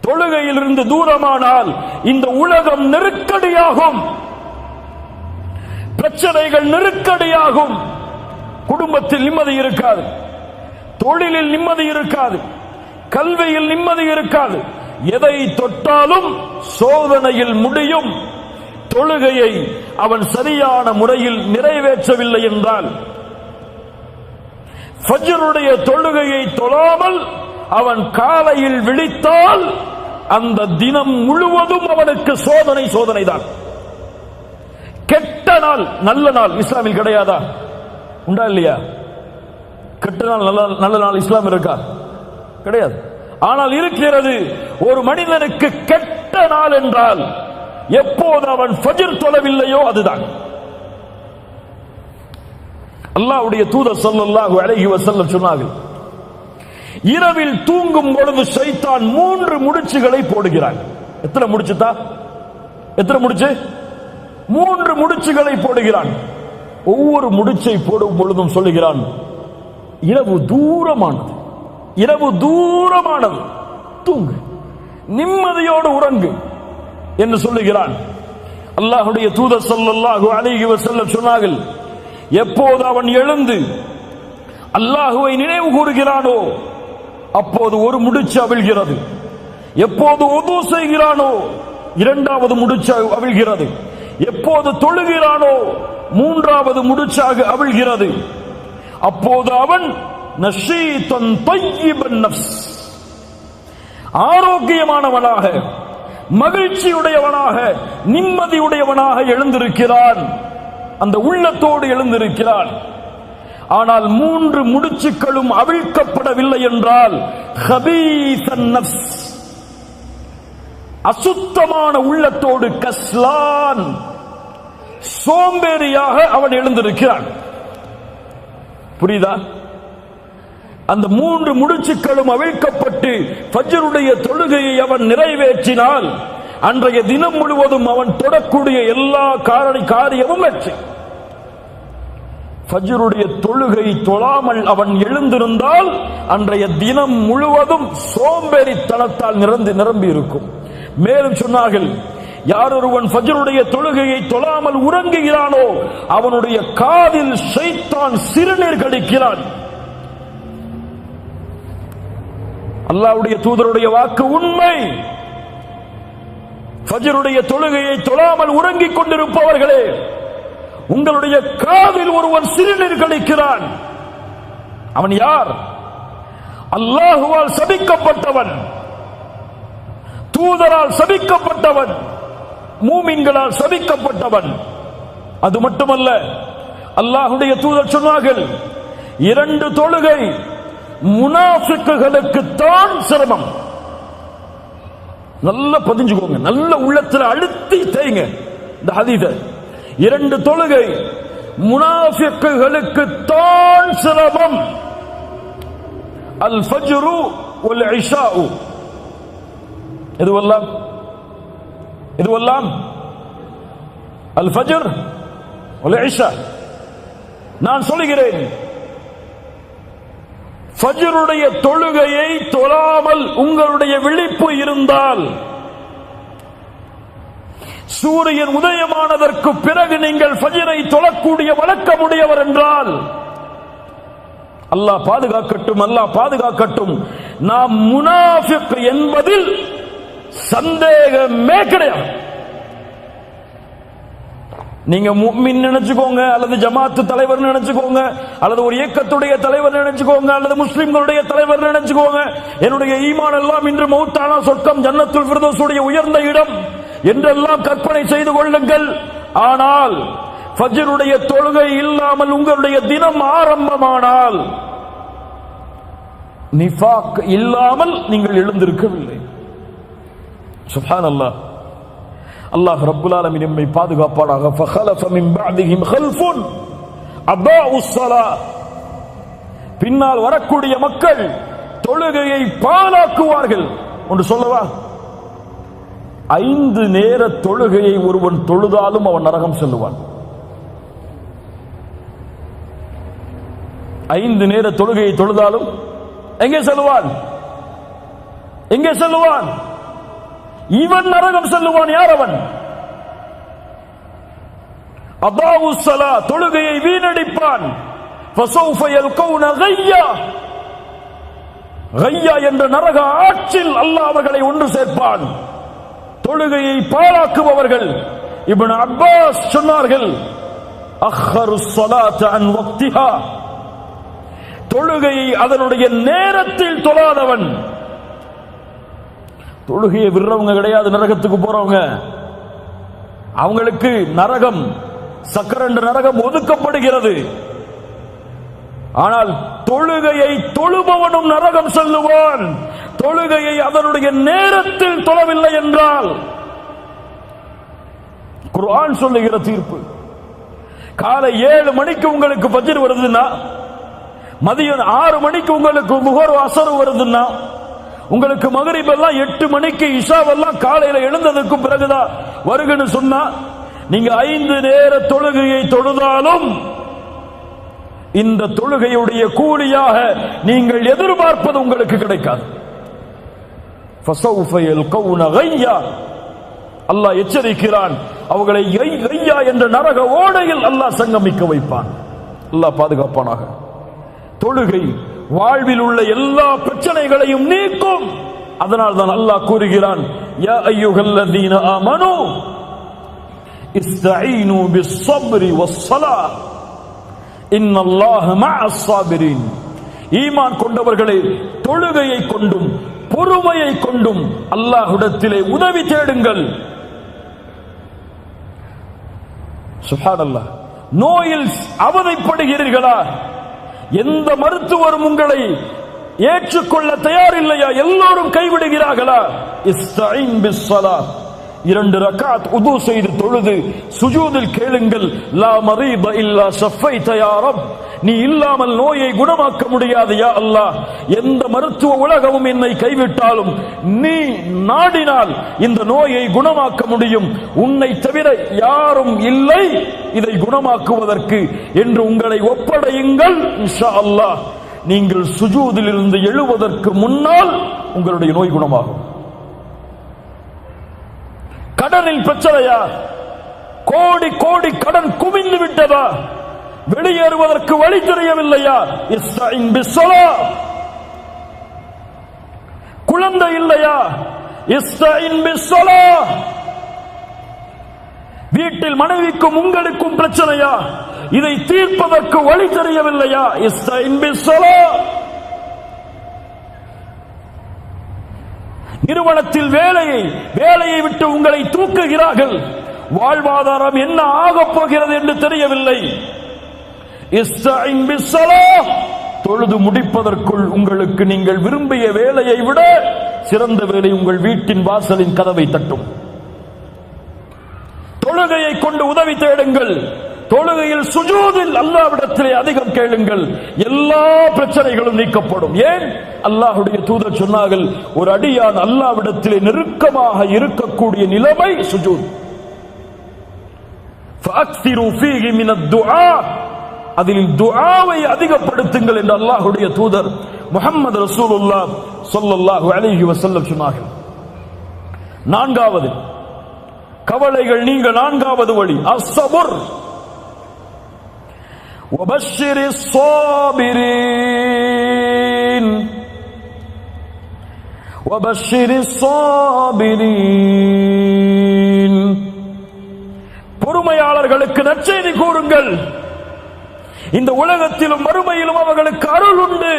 தொழுகையில் இருந்து தூரமானால் இந்த உலகம் நெருக்கடியாகும், பிரச்சனைகள் நெருக்கடியாகும், குடும்பத்தில் நிம்மதி இருக்காது, தொழிலில் நிம்மதி இருக்காது, கல்வியில் நிம்மதி இருக்காது. எதை தொட்டாலும் சோதனையில் முடியும். தொழுகையை அவன் சரியான முறையில் நிறைவேற்றவில்லை என்றால், ஃபஜ்ருடைய தொழுகையை தொழாமல் அவன் காலையில் விழித்தால் அந்த தினம் முழுவதும் அவனுக்கு சோதனை தான். கெட்ட நாள் நல்ல நாள் இஸ்லாமில் கிடையாதா? உண்டா இல்லையா? கெட்ட நாள் நல்ல நாள் இஸ்லாம் இருக்கா? கிடையாது. ஆனால் இருக்கிறது. ஒரு மனிதனுக்கு கெட்ட நாள் என்றால் எப்போது அவன் ஃபஜ்ர் தொழவில்லையோ அதுதான். அல்லாஹ்வுடைய தூதர் ஸல்லல்லாஹு அலைஹி வஸல்லம் சொன்னார்கள், இரவில் தூங்கும் பொழுது ஷைத்தான் 3 முடிச்சுகளை போடுகிறான். எத்தனை முடிச்சுதா? எத்தனை முடிச்சு? 3 முடிச்சுகளை போடுகிறான். ஒவ்வொரு முடிச்சை போடும் பொழுதும் சொல்லுகிறான், இரவு தூரமானது, இரவு தூரமானது, தூங்கு, நிம்மதியோடு உறங்கு என்று சொல்லுகிறான். அல்லாஹ்வுடைய தூதர் ஸல்லல்லாஹு அலைஹி வஸல்லம் சொன்னார்கள், எப்போது அவன் எழுந்து அல்லாஹ்வை நினைவு கூறுகிறானோ அப்போது ஒரு முடிச்சு அவிழ்கிறது. எப்போது உது செய்கிறானோ 2வது முடிச்சு அவிழ்கிறது. எப்போது தொழுகிறானோ 3வது முடிச்சாக அவிழ்கிறது. அப்போது அவன் நஷீதன் தய்யிபன் நஃப்ஸ், ஆரோக்கியமானவனாக, மகிழ்ச்சியுடையவனாக, நிம்மதியுடையவனாக எழுந்திருக்கிறான். அந்த உள்ளத்தோடு எழுந்திருக்கிறான். ஆனால் 3 முடிச்சுக்களும் அவிழ்க்கப்படவில்லை என்றால் கபீஸன் நஃப்ஸ், அசுத்தமான உள்ளத்தோடு, கஸ்லான், சோம்பேறியாக அவன் எழுந்திருக்கிறான். புரியுதா? அந்த 3 முடிச்சுக்களும் அவிழ்க்கப்பட்டு ஃபஜ்ருடைய தொழுகையை அவன் நிறைவேற்றினால் அன்றைய தினம் முழுவதும் அவன் தொடக்கூடிய எல்லா காரியமும் வெற்றி. ஃபஜ்ருடைய தொழுகை தொழாமல் அவன் எழுந்திருந்தால் அன்றைய தினம் முழுவதும் சோம்பேறித்தனத்தால் நிரம்பி இருக்கும். மேலும் சொன்னார்கள், யார் ஒருவன் ஃபஜ்ருடைய தொழுகையை தொழாமல் உறங்குகிறானோ அவனுடைய காதில் ஷைத்தான் சிறுநீர் கடிக்கிறான். அல்லாஹ்வுடைய தூதருடைய வாக்கு உண்மை. ஃபஜ்ருடைய தொழுகையை தொழாமல் உறங்கிக் கொண்டிருப்பவர்களே, உங்களுடைய காதில் ஒருவன் சிறுநீர் கழிக்கிறான். அவன் யார்? அல்லாஹுவால் சபிக்கப்பட்டவன், தூதரால் சபிக்கப்பட்டவன், மூமின்களால் சபிக்கப்பட்டவன். அது மட்டுமல்ல, அல்லாஹ்வுடைய தூதர் சொன்னார்கள், 2 தொழுகை முனாஃபிக்குகளுக்கு தான் சிரமம். நல்லா பதிஞ்சுக்கோங்க, நல்ல உள்ளத்தில் அழுத்தி தேய்ங்க இந்த ஹதீஸை. 2 தொழுகை முனாஃபிக்குகளுக்கு தான் சிரமம். அல் ஃபஜ்ரு வல் இஷாஉ, இதுவெல்லாம் அல் ஃபஜ்ர் வல் இஷா. நான் சொல்கிறேன், ஃபஜ்ருடைய தொழுகையை தொழாமல் உங்களுடைய விழிப்பு இருந்தால், சூரியன் உதயமானதற்கு பிறகு நீங்கள் ஃபஜ்ரை தொழக்கூடிய வழக்கமுடையவர் என்றால், அல்லாஹ் பாதுகாக்கட்டும், அல்லாஹ் பாதுகாக்கட்டும், நாம் முனாஃபிக் என்பதில் சந்தேகமே கிடையாது. நீங்க முஃமின் நினைச்சுக்கோங்க, அல்லது ஜமாத்து தலைவர் நினைச்சுக்கோங்க, அல்லது ஒரு இயக்கத்துடைய தலைவர் நினைச்சுக்கோங்க, அல்லது முஸ்லிம்களுடைய தலைவர் நினைச்சுக்கோங்க. என்னுடைய ஈமான் எல்லாம் இன்று மௌத்தானா சொர்க்கம் ஜன்னத்துல் ஃபிர்தௌஸுடைய உயர்ந்த இடம் என்றெல்லாம் கற்பனை செய்து கொள்ளுங்கள். ஆனால் ஃபஜ்ருடைய தொழுகை இல்லாமல் உங்களுடைய தினம் ஆரம்பமானால், நிஃபாக் இல்லாமல் நீங்கள் எழுந்திருக்கவில்லை. சுப்ஹானல்லாஹ். அல்லாஹ் ரப்புல் ஆலமீன் நம்மை பாதுகாப்பானாக. ஃபഖலஃப மின் பஅதிஹிம் கல்ஃபுன் அதாஉஸ் ஸலாத், பின்னால் வரக்கூடிய மக்கள் தொழுகையை பாழாக்குவார்கள். ஒன்று சொல்லவா? 5 நேர தொழுகையை ஒருவன் தொழுதாலும் அவன் நரகம் செல்லுவான். 5 நேர தொழுகையை தொழுதாலும் எங்கே செல்லுவான்? எங்கே செல்லுவான்? இவன் நரகம் செல்லுவான். யார் அவன்? அதாஉஸ் ஸலாத், தொழுகையை வீணடிப்பான். ஃபஸௌஃப யல்கௌன கய்யா, கையா என்ற நரக ஆற்றில் அல்லாஹ் அவர்களை ஒன்று சேர்ப்பான். தொழுகையை பாழாக்குபவர்கள் இப்னு அப்பாஸ் சொன்னார்கள், அக்ஹரு ஸலாத அன் வக்திஹா, தொழுகையை அதனுடைய நேரத்தில் தொழாதவன். தொழுகையை விடுறவங்க கிடையாது நரகத்துக்கு போறவங்க. அவங்களுக்கு நரகம், சக்கரண்ட நரகம் ஒதுக்கப்படுகிறது. ஆனால் தொழுகையை தொழுபவனும் நரகம் செல்லுவான். தொழுகையை அதனுடைய நேரத்தில் தொழவில்லை என்றால், குர்ஆன் சொல்லுகிற தீர்ப்பு, காலை 7 மணிக்கு உங்களுக்கு ஃபஜ்ர் வருதுன்னா, மதியம் 6 மணிக்கு உங்களுக்கு முஹர் அஸர் வருதுன்னா, உங்களுக்கு மகரிப் எல்லாம் 8 மணிக்கு, இஷாவெல்லாம் காலையில எழுந்ததுக்கு பிறகுதான் வருகன்னு சொன்னா, நீங்க 5 நேர தொழுகையை தொழுதாலும் இந்த தொழுகையுடைய கூலியாக நீங்கள் எதிர்பார்ப்பது உங்களுக்கு கிடைக்காது. ஃபஸௌஃப யல்கௌன கையா, அல்லாஹ் எச்சரிக்கிறான், அவர்களை கையா என்ற நரக ஓடையில் அல்லாஹ் சங்கமிக்க வைப்பான். அல்லாஹ் பாதுகாப்பானாக. தொழுகை வாழ்வில் உள்ள எல்லா பிரச்சனைகளையும் நீக்கும். அதனால் தான் அல்லாஹ் கூறுகிறான், யா அய்யுஹல்லதீன ஆமனூ இஸ்தஈனு பிஸ்ஸப்ரி வஸ்ஸலாஹ் இன்னல்லாஹ மஅஸ் ஸாபிரீன். ஈமான் கொண்டவர்களே, தொழுகையை கொண்டும் பொறுமையை கொண்டும் அல்லாஹ்விடத்திலே உதவி தேடுங்கள். சுப்ஹானல்லாஹ். நோயில் அவதைப்படுகிறீர்களா? எந்த மருத்துவரும் உங்களை ஏற்றுக்கொள்ள தயார் இல்லையா? எல்லோரும் கைவிடுகிறார்களா? இஸ்தஈன் பிஸ்ஸலாஹ், 2 ரக்அத் உது செய்து தொழுது சுஜூதில் கேளுங்கள், லா மரீத இல்லா ஷஃபைத யா ரப், நீ இல்லாமல் நோயை குணமாக்க முடியாது யா அல்லாஹ். எந்த மருத்துவ உலகமும் என்னை கைவிட்டாலும் நீ நாடினால் இந்த நோயை குணமாக்க முடியும். உன்னை தவிர யாரும் இல்லை இதை குணமாக்குவதற்கு என்று உங்களை ஒப்படையுங்கள். இன்ஷா அல்லாஹ் நீங்கள் சுஜூதில் இருந்து எழுவதற்கு முன்னால் உங்களுடைய நோய் குணமாகும். கடனில் பிரச்சனையா? கோடி கோடி கடன் குவிந்து விட்டதா? வெளியேறுவதற்கு வழி தெரியவில்லையா? இஸ்தஈன் பிஸ்ஸலாஹ். குழந்தை இல்லையா? இஸ்தஈன் பிஸ்ஸலாஹ். வீட்டில் மனைவிக்கும் உங்களுக்கும் பிரச்சனையா? இதை தீர்ப்பதற்கு வழி தெரியவில்லையா? இஸ்தஈன் பிஸ்ஸலாஹ். நிறுவனத்தில் வேலையை விட்டு உங்களை தூக்குகிறார்கள். வாழ்வாதாரம் என்ன ஆகப் போகிறது என்று தெரியவில்லை. இஸ்தஈன் பிஸ்ஸலாஹ். தொழுது முடிப்பதற்குள் உங்களுக்கு நீங்கள் விரும்பிய வேலையை விட சிறந்த வேலை உங்கள் வீட்டின் வாசலின் கதவை தட்டும். தொழுகையை கொண்டு உதவி தேடுங்கள். தொழுகையில் சுஜூதில் அல்லாஹ்விடத்திலே அதிகம் கேளுங்கள். எல்லா பிரச்சனைகளும் நீக்கப்படும். ஏன்? அல்லாஹ்வுடைய தூதர் சொன்னார்கள், ஒரு அடியான் அல்லாஹ்விடத்திலே நெருக்கமாக இருக்கக்கூடிய நிலைமை சுஜூத். ஃபஅக்ஸிரு ஃபீஹி மினத் துஆ, அதில் துஆவை அதிகப்படுத்துங்கள் என்று அல்லாஹ்வுடைய தூதர் முஹம்மது ரசூலுல்லாஹ் ஸல்லல்லாஹு அலைஹி வஸல்லம் சொன்னார்கள். 4வது கவலைகள் நீங்க 4வது வழி அஸ்ஸபர். وبشر الصابرين وبشر الصابرين. பொறுமையாளர்களுக்கு நற்செய்தி கூறுங்கள். இந்த உலகத்திலும் மறுமையிலும் அவர்களுக்கு அருள் உண்டு.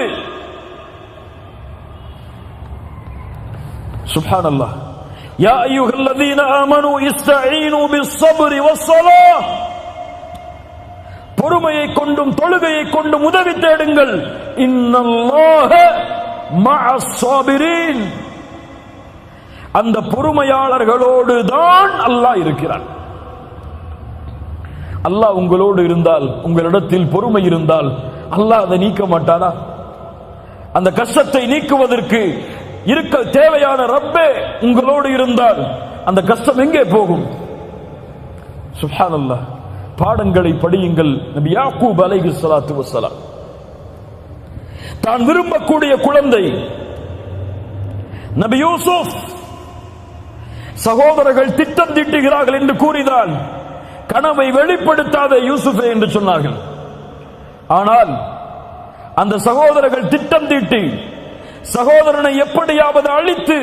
சுப்ஹானல்லாஹ். யா அய்யுஹல்லதீன ஆமனூ இஸ்தஈனு பிஸ்ஸப்ரி வஸ்ஸலாஹ். பொறுமையை கொண்டும் தொழுகையை கொண்டும் உதவி தேடுங்கள். இன்னல்லாஹ மஅஸ் ஸாபிரீன். அந்த பொறுமையாளர்களோடு தான் அல்லாஹ் இருக்கிறான். அல்லாஹ் உங்களோடு இருந்தால், உங்களிடத்தில் பொறுமை இருந்தால் அல்லாஹ் அதை நீக்க மாட்டானா? அந்த கஷ்டத்தை நீக்குவதற்கு இருக்க தேவையான ரப்பே உங்களோடு இருந்தால் அந்த கஷ்டம் எங்கே போகும்? சுப்ஹானல்லாஹ். பாடங்களை படியுங்கள். நபி யாக்கூப் அலைஹிஸ்ஸலாத்து வஸ்ஸலாம் தான் விரும்பக்கூடிய குழந்தை நபி யூசுப், சகோதரர்கள் திட்டம் தீட்டுகிறார்கள் என்று கூறினான். கனவை வெளிப்படுத்தாத யூசுஃபே என்று சொன்னார்கள். ஆனால் அந்த சகோதரர்கள் திட்டம் தீட்டி சகோதரனை எப்படியாவது அழித்து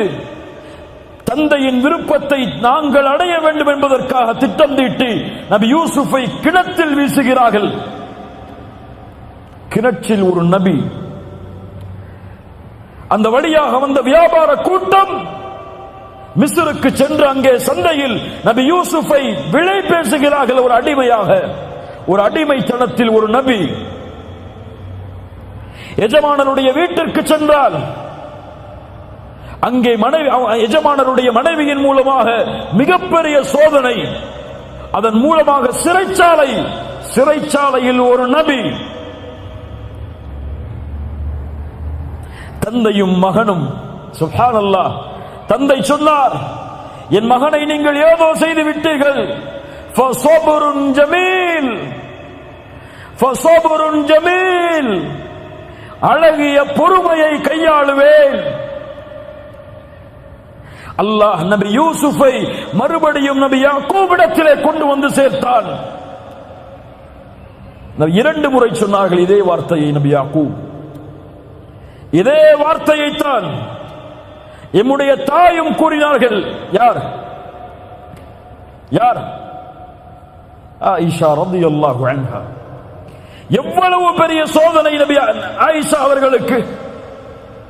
தந்தையின் விருப்பத்தை நாங்கள் அடைய வேண்டும் என்பதற்காக திட்டம் தீட்டி நபி யூசுஃபை கிணற்றில் வீசுகிறார்கள். கிணற்றில் ஒரு நபி, அந்த வழியாக வந்த வியாபார கூட்டம் மிஸ்ருக்கு சென்று அங்கே சந்தையில் நபி யூசுஃபை விலை பேசுகிறார்கள். ஒரு அடிமையாக, ஒரு அடிமைத்தனத்தில் ஒரு நபி எஜமானருடைய வீட்டிற்கு சென்றால் அங்கே எஜமானருடைய மனைவியின் மூலமாக மிகப்பெரிய சோதனை, அதன் மூலமாக சிறைச்சாலையில் ஒரு நபி, தந்தையும் மகனும். சுப்ஹானல்லாஹ், தந்தை சொன்னார், என் மகனை நீங்கள் ஏதோ செய்து விட்டீர்கள். ஃபஸப்ருன் ஜமீல், அழகிய பொறுமையை கையாளுவேன். அல்லாஹ் நபி யூசுஃபை மறுபடியும் நபி யாக்கூபிடத்திலே கொண்டு வந்து சேர்த்தான். 2 முறை சொன்னார்கள் இதே வார்த்தையை நபி யாக்கூப். இதே வார்த்தையைத்தான் எம்முடைய தாயும் கூறினார்கள். யார்? ஆயிஷா ரலியல்லாஹு அன்ஹா. எவ்வளவு பெரிய சோதனை நபி ஆயிஷா அவர்களுக்கு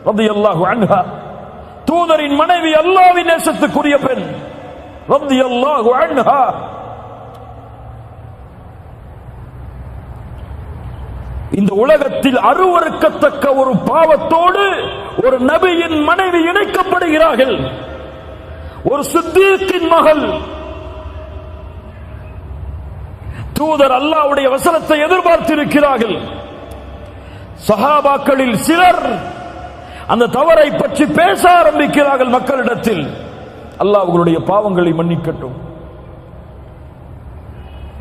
ரலியல்லாஹு அன்ஹா. தூதரின் மனைவி, அல்லாஹ்வின் நேசத்துக்குரிய பெண் ரலியல்லாஹு அன்ஹா. இந்த உலகத்தில் அருவருக்கத்தக்க ஒரு பாவத்தோடு ஒரு நபியின் மனைவி இணைக்கப்படுகிறார்கள். ஒரு சித்தீக்கின் மகள். தூதர் அல்லாஹ்வுடைய வசனத்தை எதிர்பார்த்திருக்கிறார்கள். சஹாபாக்களில் சிலர் அந்த தவறை பற்றி பேச ஆரம்பிக்கிறார்கள் மக்களிடத்தில். அல்லாஹ் அவர்களுடைய பாவங்களை மன்னிக்கட்டும்.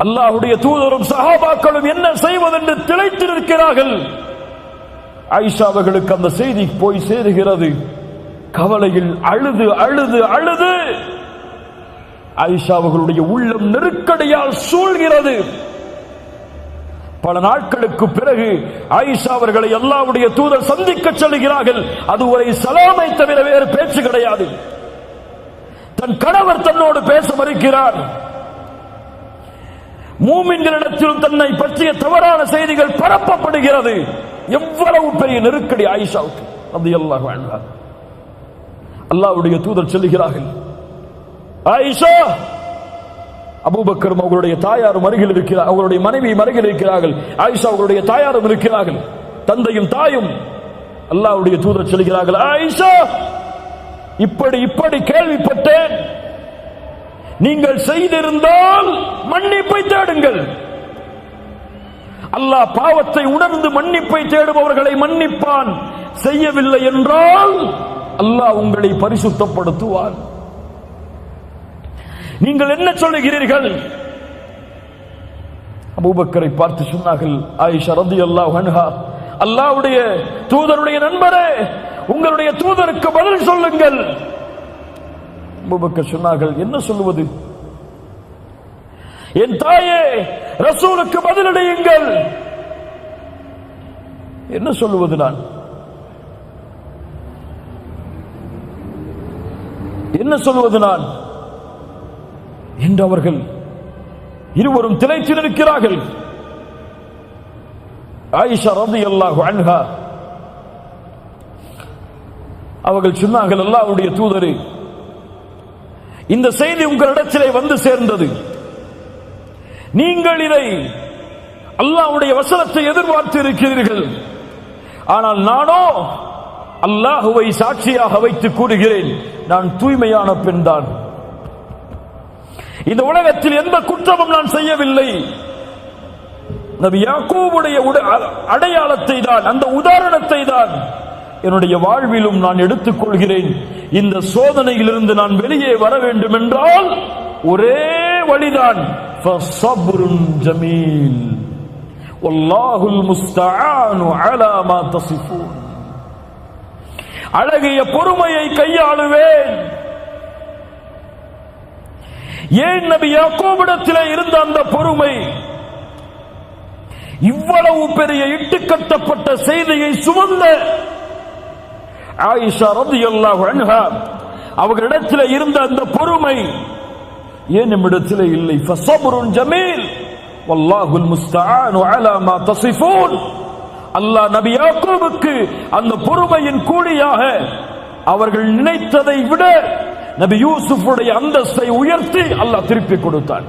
அல்லாஹ்வுடைய தூதரும் சஹாபாக்களும் என்ன செய்வதென்று திளைத்திருக்கிறார்கள். ஆயிஷா அவர்களுக்கு அந்த செய்தி போய் சேருகிறது. கவலையில் அழுது அழுது அழுது ஆயிஷா அவர்களுடைய உள்ளம் நெருக்கடியால் சூழ்கிறது. பல நாட்களுக்கு பிறகு ஆயிஷா அவர்களை அல்லாஹ்வுடைய தூதர் சந்திக்க செல்கிறார்கள். அதுவரை சலாமை தவிர வேறு பேச்சு கிடையாது. தன் கணவர் தன்னோடு பேச மறுக்கிறார். மூமின்களிடத்திலும் தன்னை பற்றிய தவறான செய்திகள் பரப்பப்படுகிறது. எவ்வளவு பெரிய நெருக்கடி ஆயிஷாவுக்கு ரலியல்லாஹு அன்ஹா. அல்லாஹ்வுடைய தூதர் சொல்லுகிறார்கள், ஆயிஷா, அபூபக்கர் அவர்களுடைய தாயாரும் அருகில் இருக்கிறார், அவர்களுடைய மனைவியும் அருகில் இருக்கிறார்கள். ஆயிஷா அவர்களுடைய தாயாரும் இருக்கிறார்கள், தந்தையும் தாயும். அல்லாஹ்வுடைய தூதர் சொல்கிறார்கள், ஆயிஷா, இப்படி கேள்விப்பட்டேன். நீங்கள் செய்திருந்தால் மன்னிப்பை தேடுங்கள். அல்லாஹ் பாவத்தை உணர்ந்து மன்னிப்பை தேடுபவர்களை மன்னிப்பான். செய்யவில்லை என்றால் அல்லாஹ் உங்களை பரிசுத்தப்படுத்துவான். நீங்கள் என்ன சொல்லுகிறீர்கள்? அபூபக்கரை பார்த்து சொன்னார்கள், ஆயிஷா ரலியல்லாஹு அன்ஹா, அல்லாஹ்வுடைய தூதருடைய நண்பரே, உங்களுடைய தூதருக்கு பதில் சொல்லுங்கள். அபூபக்கர் சொன்னார்கள், என்ன சொல்லுவது? என் தாயே, ரசூலுக்கு பதிலளியுங்கள். என்ன சொல்லுவது நான்? என்ன சொல்வது நான் என்று அவர்கள் இருவரும் திளைத்து நிற்கிறார்கள். ஆயிஷா ரலியல்லாஹு அன்ஹா அவர்கள் சொன்னார்கள், அல்லாஹ்வுடைய தூதரே, இந்த செய்தி உங்களிடத்திலே வந்து சேர்ந்தது. நீங்கள் இதை அல்லாஹ்வுடைய வசனத்தை எதிர்பார்த்து இருக்கிறீர்கள். ஆனால் நானோ அல்லாஹ்வை சாட்சியாக வைத்து கூறுகிறேன், நான் தூய்மையான பெண் தான். இந்த உலகத்தில் எந்த குற்றமும் நான் செய்யவில்லை. நபி யாக்கூபுடைய அடையாளத்தை தான், அந்த உதாரணத்தை தான் என்னுடைய வாழ்விலும் நான் எடுத்துக் கொள்கிறேன். இந்த சோதனையிலிருந்து நான் வெளியே வர வேண்டும் என்றால் ஒரே வழிதான், ஃபஸப்ருன் ஜமீல் வல்லாஹுல் முஸ்தஆனு அலா மா தஸிஃபூன். அழகிய பொறுமையை கையாளுவேன். ஏன் நபி யாக்கூபிடத்திலே இருந்த அந்த பொறுமை? இவ்வளவு பெரிய இட்டுக்கட்டப்பட்ட செய்தியை சுமந்த ஆயிஷா ரலியல்லாஹு அன்ஹா அவர்களிடத்தில் இருந்த அந்த பொறுமை ஏன் நம்மிடத்தில் இல்லை? ஃபஸப்ருன் ஜமீல் வல்லாஹுல் முஸ்தஆனு அலா மா தஸிஃபூன். அல்லாஹ் நபி யாக்கூபுக்கு அந்த பொறுமையின் கூலியாக அவர்கள் நினைத்ததை விட நபி யூசுஃபுடைய அந்தஸ்தை உயர்த்தி அல்லாஹ் திருப்பி கொடுத்தான்.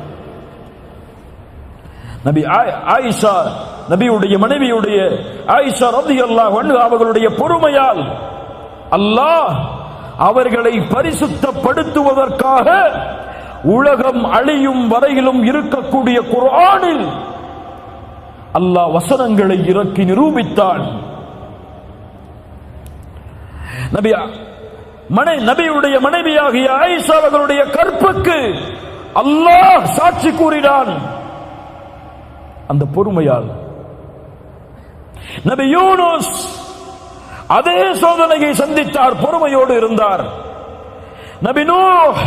நபி ஆயிஷா நபியுடைய மனைவியுடைய ஆயிஷா ரலியல்லாஹு அன்ஹா அவர்களுடைய பொறுமையால் அல்லாஹ் அவர்களை பரிசுத்தப்படுத்துவதற்காக உலகம் அழியும் வரையிலும் இருக்கக்கூடிய குர்ஆனில் அல்லாஹ் வசனங்களை இறக்கி நிரூபித்தான். நபியுடைய மனைவியாகிய ஆயிஷா அவர்களுடைய கற்புக்கு அல்லாஹ் சாட்சி கூறினான் அந்த பொறுமையால். நபி யூனுஸ் அதே சோதனையை சந்தித்தார், பொறுமையோடு இருந்தார். நபி நூஹ்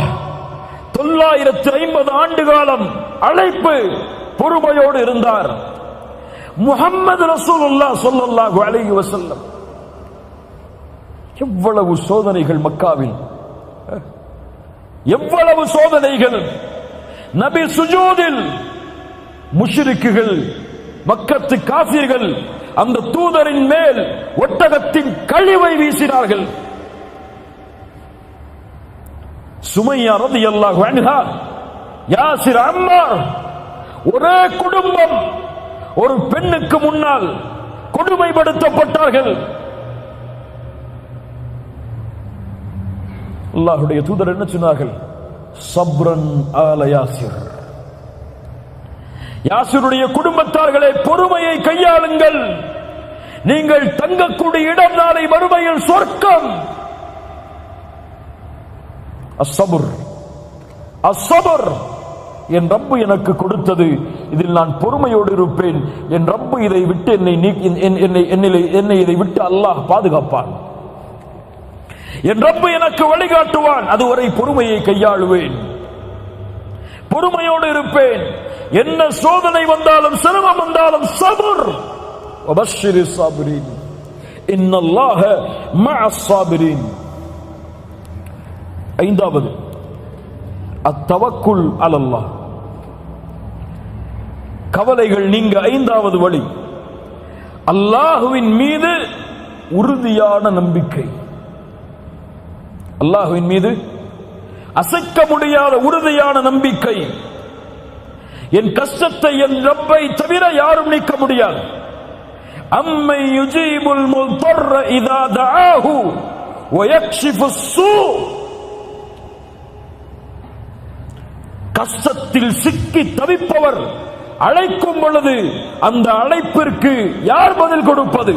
950 ஆண்டு காலம் அழைப்பு, பொறுமையோடு இருந்தார். முஹம்மது ரசூலுல்லாஹ் ஸல்லல்லாஹு அலைஹி வஸல்லம் எவ்வளவு சோதனைகள் மக்காவில், எவ்வளவு சோதனைகள். நபி சுஜூதில் முஷ்ரிக்குகள், மக்கத்து காஃபிர்கள் அந்த தூதரின் மேல் ஒட்டகத்தின் கழிவை வீசினார்கள். சுமையா ரலியல்லாஹு அன்ஹா, யாசிர், அம்மார், ஒரே குடும்பம் ஒரு பெண்ணுக்கு முன்னால் கொடுமைப்படுத்தப்பட்டார்கள். அல்லாஹ்வுடைய தூதர் என்ன சொன்னார்கள்? சப்ரன் ஆல யாசிர். யாசிருடைய குடும்பத்தார்களே, பொறுமையை கையாளுங்கள். நீங்கள் தங்கக்கூடிய இடம் நாளை மறுமையில் சொர்க்கம். அஸ்ஸபர், அஸ்ஸபர், என் ரப்பு எனக்கு கொடுத்தது, இதில் நான் பொறுமையோடு இருப்பேன். என் ரப்பு இதை விட்டு என்னை இதை விட்டு அல்லாஹ் பாதுகாப்பான். என் ரப்பு எனக்கு வழிகாட்டுவான். அதுவரை பொறுமையை கையாளுவேன், பொறுமையோடு இருப்பேன். என்ன சோதனை வந்தாலும் சிரமம் வந்தாலும் சபர். வபஷ்ஷிரி ஸாபிரீன் இன்னல்லாஹ மஅஸ் ஸாபிரீன். ஐந்தாவது அத்தவக்குல் அலல்லாஹ், கவலைகள் நீங்க. ஐந்தாவது வழி அல்லாஹுவின் மீது உறுதியான நம்பிக்கை. அல்லாஹுவின் மீது அசைக்க முடியாத உறுதியான நம்பிக்கை. என் கஷ்டத்தை என் ரப்பை தவிர யாரும் நீக்க முடியாது. அம்மை யுஜீபுல் முல்தர்ர இதா தஆஹு வ யக்ஷிஃபுஸ் ஸூ. கஷ்டத்தில் சிக்கி தவிப்பவர் அழைக்கும் பொழுது அந்த அழைப்பிற்கு யார் பதில் கொடுப்பது?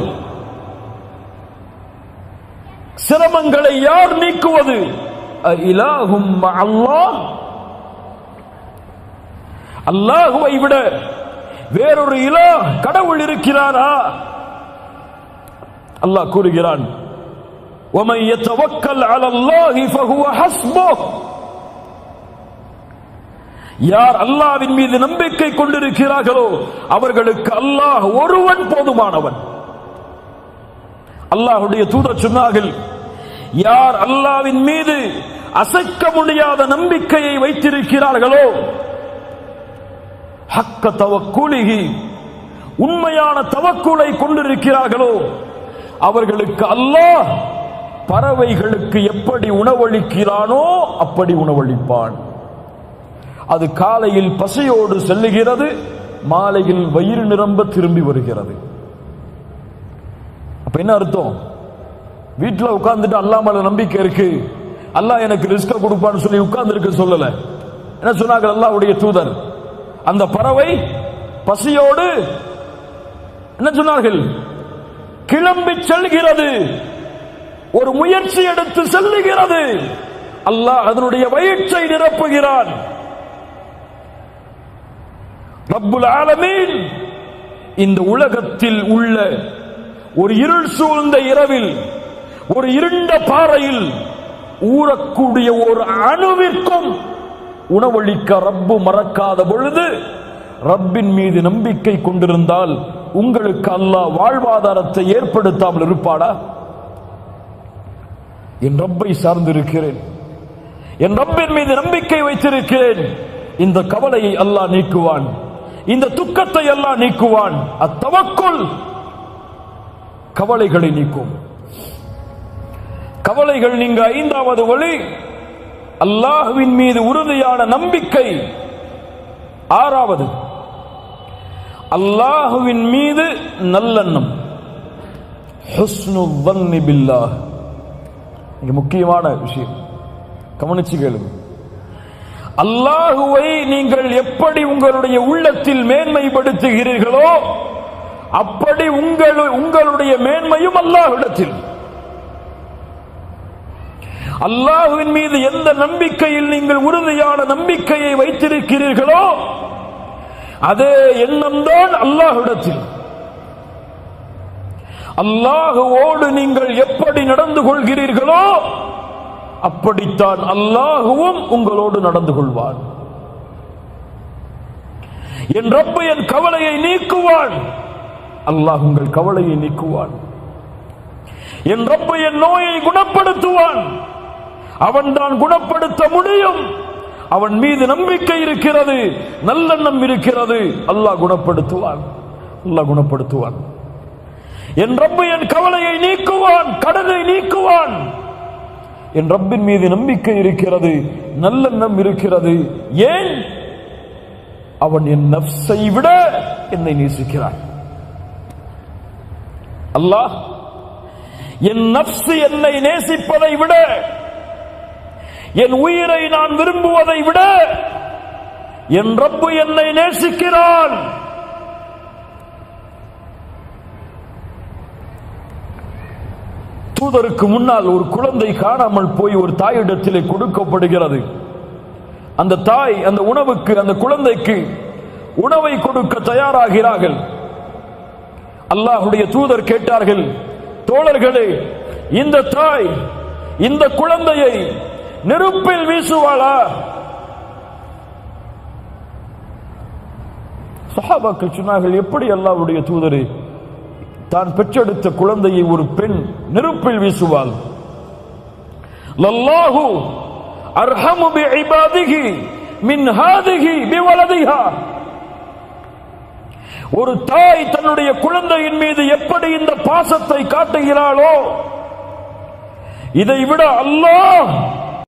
சிரமங்களை யார் நீக்குவது? இலாஹும் அல்லாஹ், அல்லாஹுவை விட வேறொரு இலாஹ், கடவுள் இருக்கிறாரா? அல்லாஹ் கூறுகிறான், وَمَن يَتَوَكَّلْ عَلَى اللَّهِ فَهُوَ حَسْبُهُ. யார் அல்லாஹ்வின் மீது நம்பிக்கை கொண்டிருக்கிறார்களோ அவர்களுக்கு அல்லாஹ் ஒருவன் போதுமானவன். அல்லாஹ்வுடைய தூதர் சொன்னார்கள், யார் அல்லாஹ்வின் மீது அசைக்க முடியாத நம்பிக்கையை வைத்திருக்கிறார்களோ, ஹக்க தவக்குலிஹி, உண்மையான தவக்குலை கொண்டிருக்கிறார்களோ, அவர்களுக்கு அல்லாஹ் பறவைகளுக்கு எப்படி உணவளிக்கிறானோ அப்படி உணவளிப்பான். அது காலையில் பசியோடு செல்லுகிறது, மாலையில் வயிறு நிரம்ப திரும்பி வருகிறது. அப்ப என்ன அர்த்தம்? வீட்டில் உட்கார்ந்துட்டு அல்லாஹ் மேல நம்பிக்கை இருக்கு, அல்லாஹ் எனக்கு ரிஸ்க கொடுப்பான்னு சொல்லி உட்கார்ந்து இருக்க சொல்லல. என்ன சொன்னார்கள் அல்லாஹ்வுடைய தூதர்? அந்த பறவை பசியோடு என்ன சொன்னார்கள்? கிளம்பி செல்கிறது, ஒரு முயற்சி எடுத்து செல்லுகிறது. அல்லாஹ் அதனுடைய வயிற்றை நிரப்புகிறான். ரப்புல் ஆலமீன் இந்த உலகத்தில் உள்ள ஒரு இருள் சூழ்ந்த இரவில், ஒரு இருண்ட பாறையில் ஊறக்கூடிய ஒரு அணுவிற்கும் உணவளிக்க ரப்பு மறக்காத பொழுது, ரப்பின் மீது நம்பிக்கை கொண்டிருந்தால் உங்களுக்கு அல்லாஹ் வாழ்வாதாரத்தை ஏற்படுத்தாமல் இருப்பாடா? என் ரப்பை சார்ந்திருக்கிறேன், என் ரப்பின் மீது நம்பிக்கை வைத்திருக்கிறேன். இந்த கவலையை அல்லாஹ் நீக்குவான், இந்த துக்கத்தை அல்லாஹ் நீக்குவான். அத்தவக்குல் கவலைகளை நீக்கும். கவலைகள் நீங்க ஐந்தாவது வழி அல்லாஹ்வின் மீது உறுதியான நம்பிக்கை. ஆறாவது அல்லாஹ்வின் மீது நல்லெண்ணம், ஹுஸ்னு ظن பில்லாஹ். இது முக்கியமான விஷயம், கவனிச்சு கேளுங்க. அல்லாஹுவை நீங்கள் எப்படி உங்களுடைய உள்ளத்தில் மேன்மைப்படுத்துகிறீர்களோ அப்படி உங்களுடைய மேன்மையும் அல்லாஹ்விடத்தில். அல்லாஹ்வின் மீது எந்த நம்பிக்கையில் நீங்கள் உறுதியான நம்பிக்கையை வைத்திருக்கிறீர்களோ அதே எண்ணம்தான் அல்லாஹ்விடத்தில். அல்லாஹுவோடு நீங்கள் எப்படி நடந்து கொள்கிறீர்களோ அப்படித்தான் அல்லாஹுவும் உங்களோடு நடந்து கொள்வான். என் ரப்பு என் கவலையை நீக்குவான், அல்லாஹ் உங்கள் கவலையை நீக்குவான். என் ரப்பு என் நோயை குணப்படுத்துவான், அவன் தான் குணப்படுத்த முடியும். அவன் மீது நம்பிக்கை இருக்கிறது, நல்லெண்ணம் இருக்கிறது, அல்லாஹ் குணப்படுத்துவான், அல்லாஹ் குணப்படுத்துவான். என் ரப்பு என் கவலையை நீக்குவான், கடனை நீக்குவான். என் ரப்பின் மீது நம்பிக்கை இருக்கிறது, நல்லெண்ணம் இருக்கிறது. ஏன்? அவன் என் நஃப்ஸை விட என்னை நேசிக்கிறான். அல்லாஹ் என் நஃப்ஸ் என்னை நேசிப்பதை விட, என் உயிரை நான் விரும்புவதை விட என் ரப்பு என்னை நேசிக்கிறான். தூதருக்கு முன்னால் ஒரு குழந்தை காணாமல் போய் ஒரு தாயிடத்திலே கொடுக்கப்படுகிறது. அந்த தாய் அந்த உணவுக்கு, அந்த குழந்தைக்கு உணவை கொடுக்க தயாராகிறார்கள். அல்லாஹ்வுடைய தூதர் கேட்டார்கள், தோழர்களே, இந்த தாய் இந்த குழந்தையை நெருப்பில் வீசுவாளா? சஹாபாக்கள் சொன்னார்கள், எப்படி அல்லாஹ்வுடைய தூதரே, தான் பெற்றெடுத்த குழந்தையை ஒரு பெண் நெருப்பில் வீசுவாள்? லல்லாஹு அர்ஹமு பிஇபாதிஹி மின் ஹாதிஹி பிவலதிஹா. ஒரு தாய் தன்னுடைய குழந்தையின் மீது எப்படி இந்த பாசத்தை காட்டுகிறாளோ இதை விட அல்லாஹ்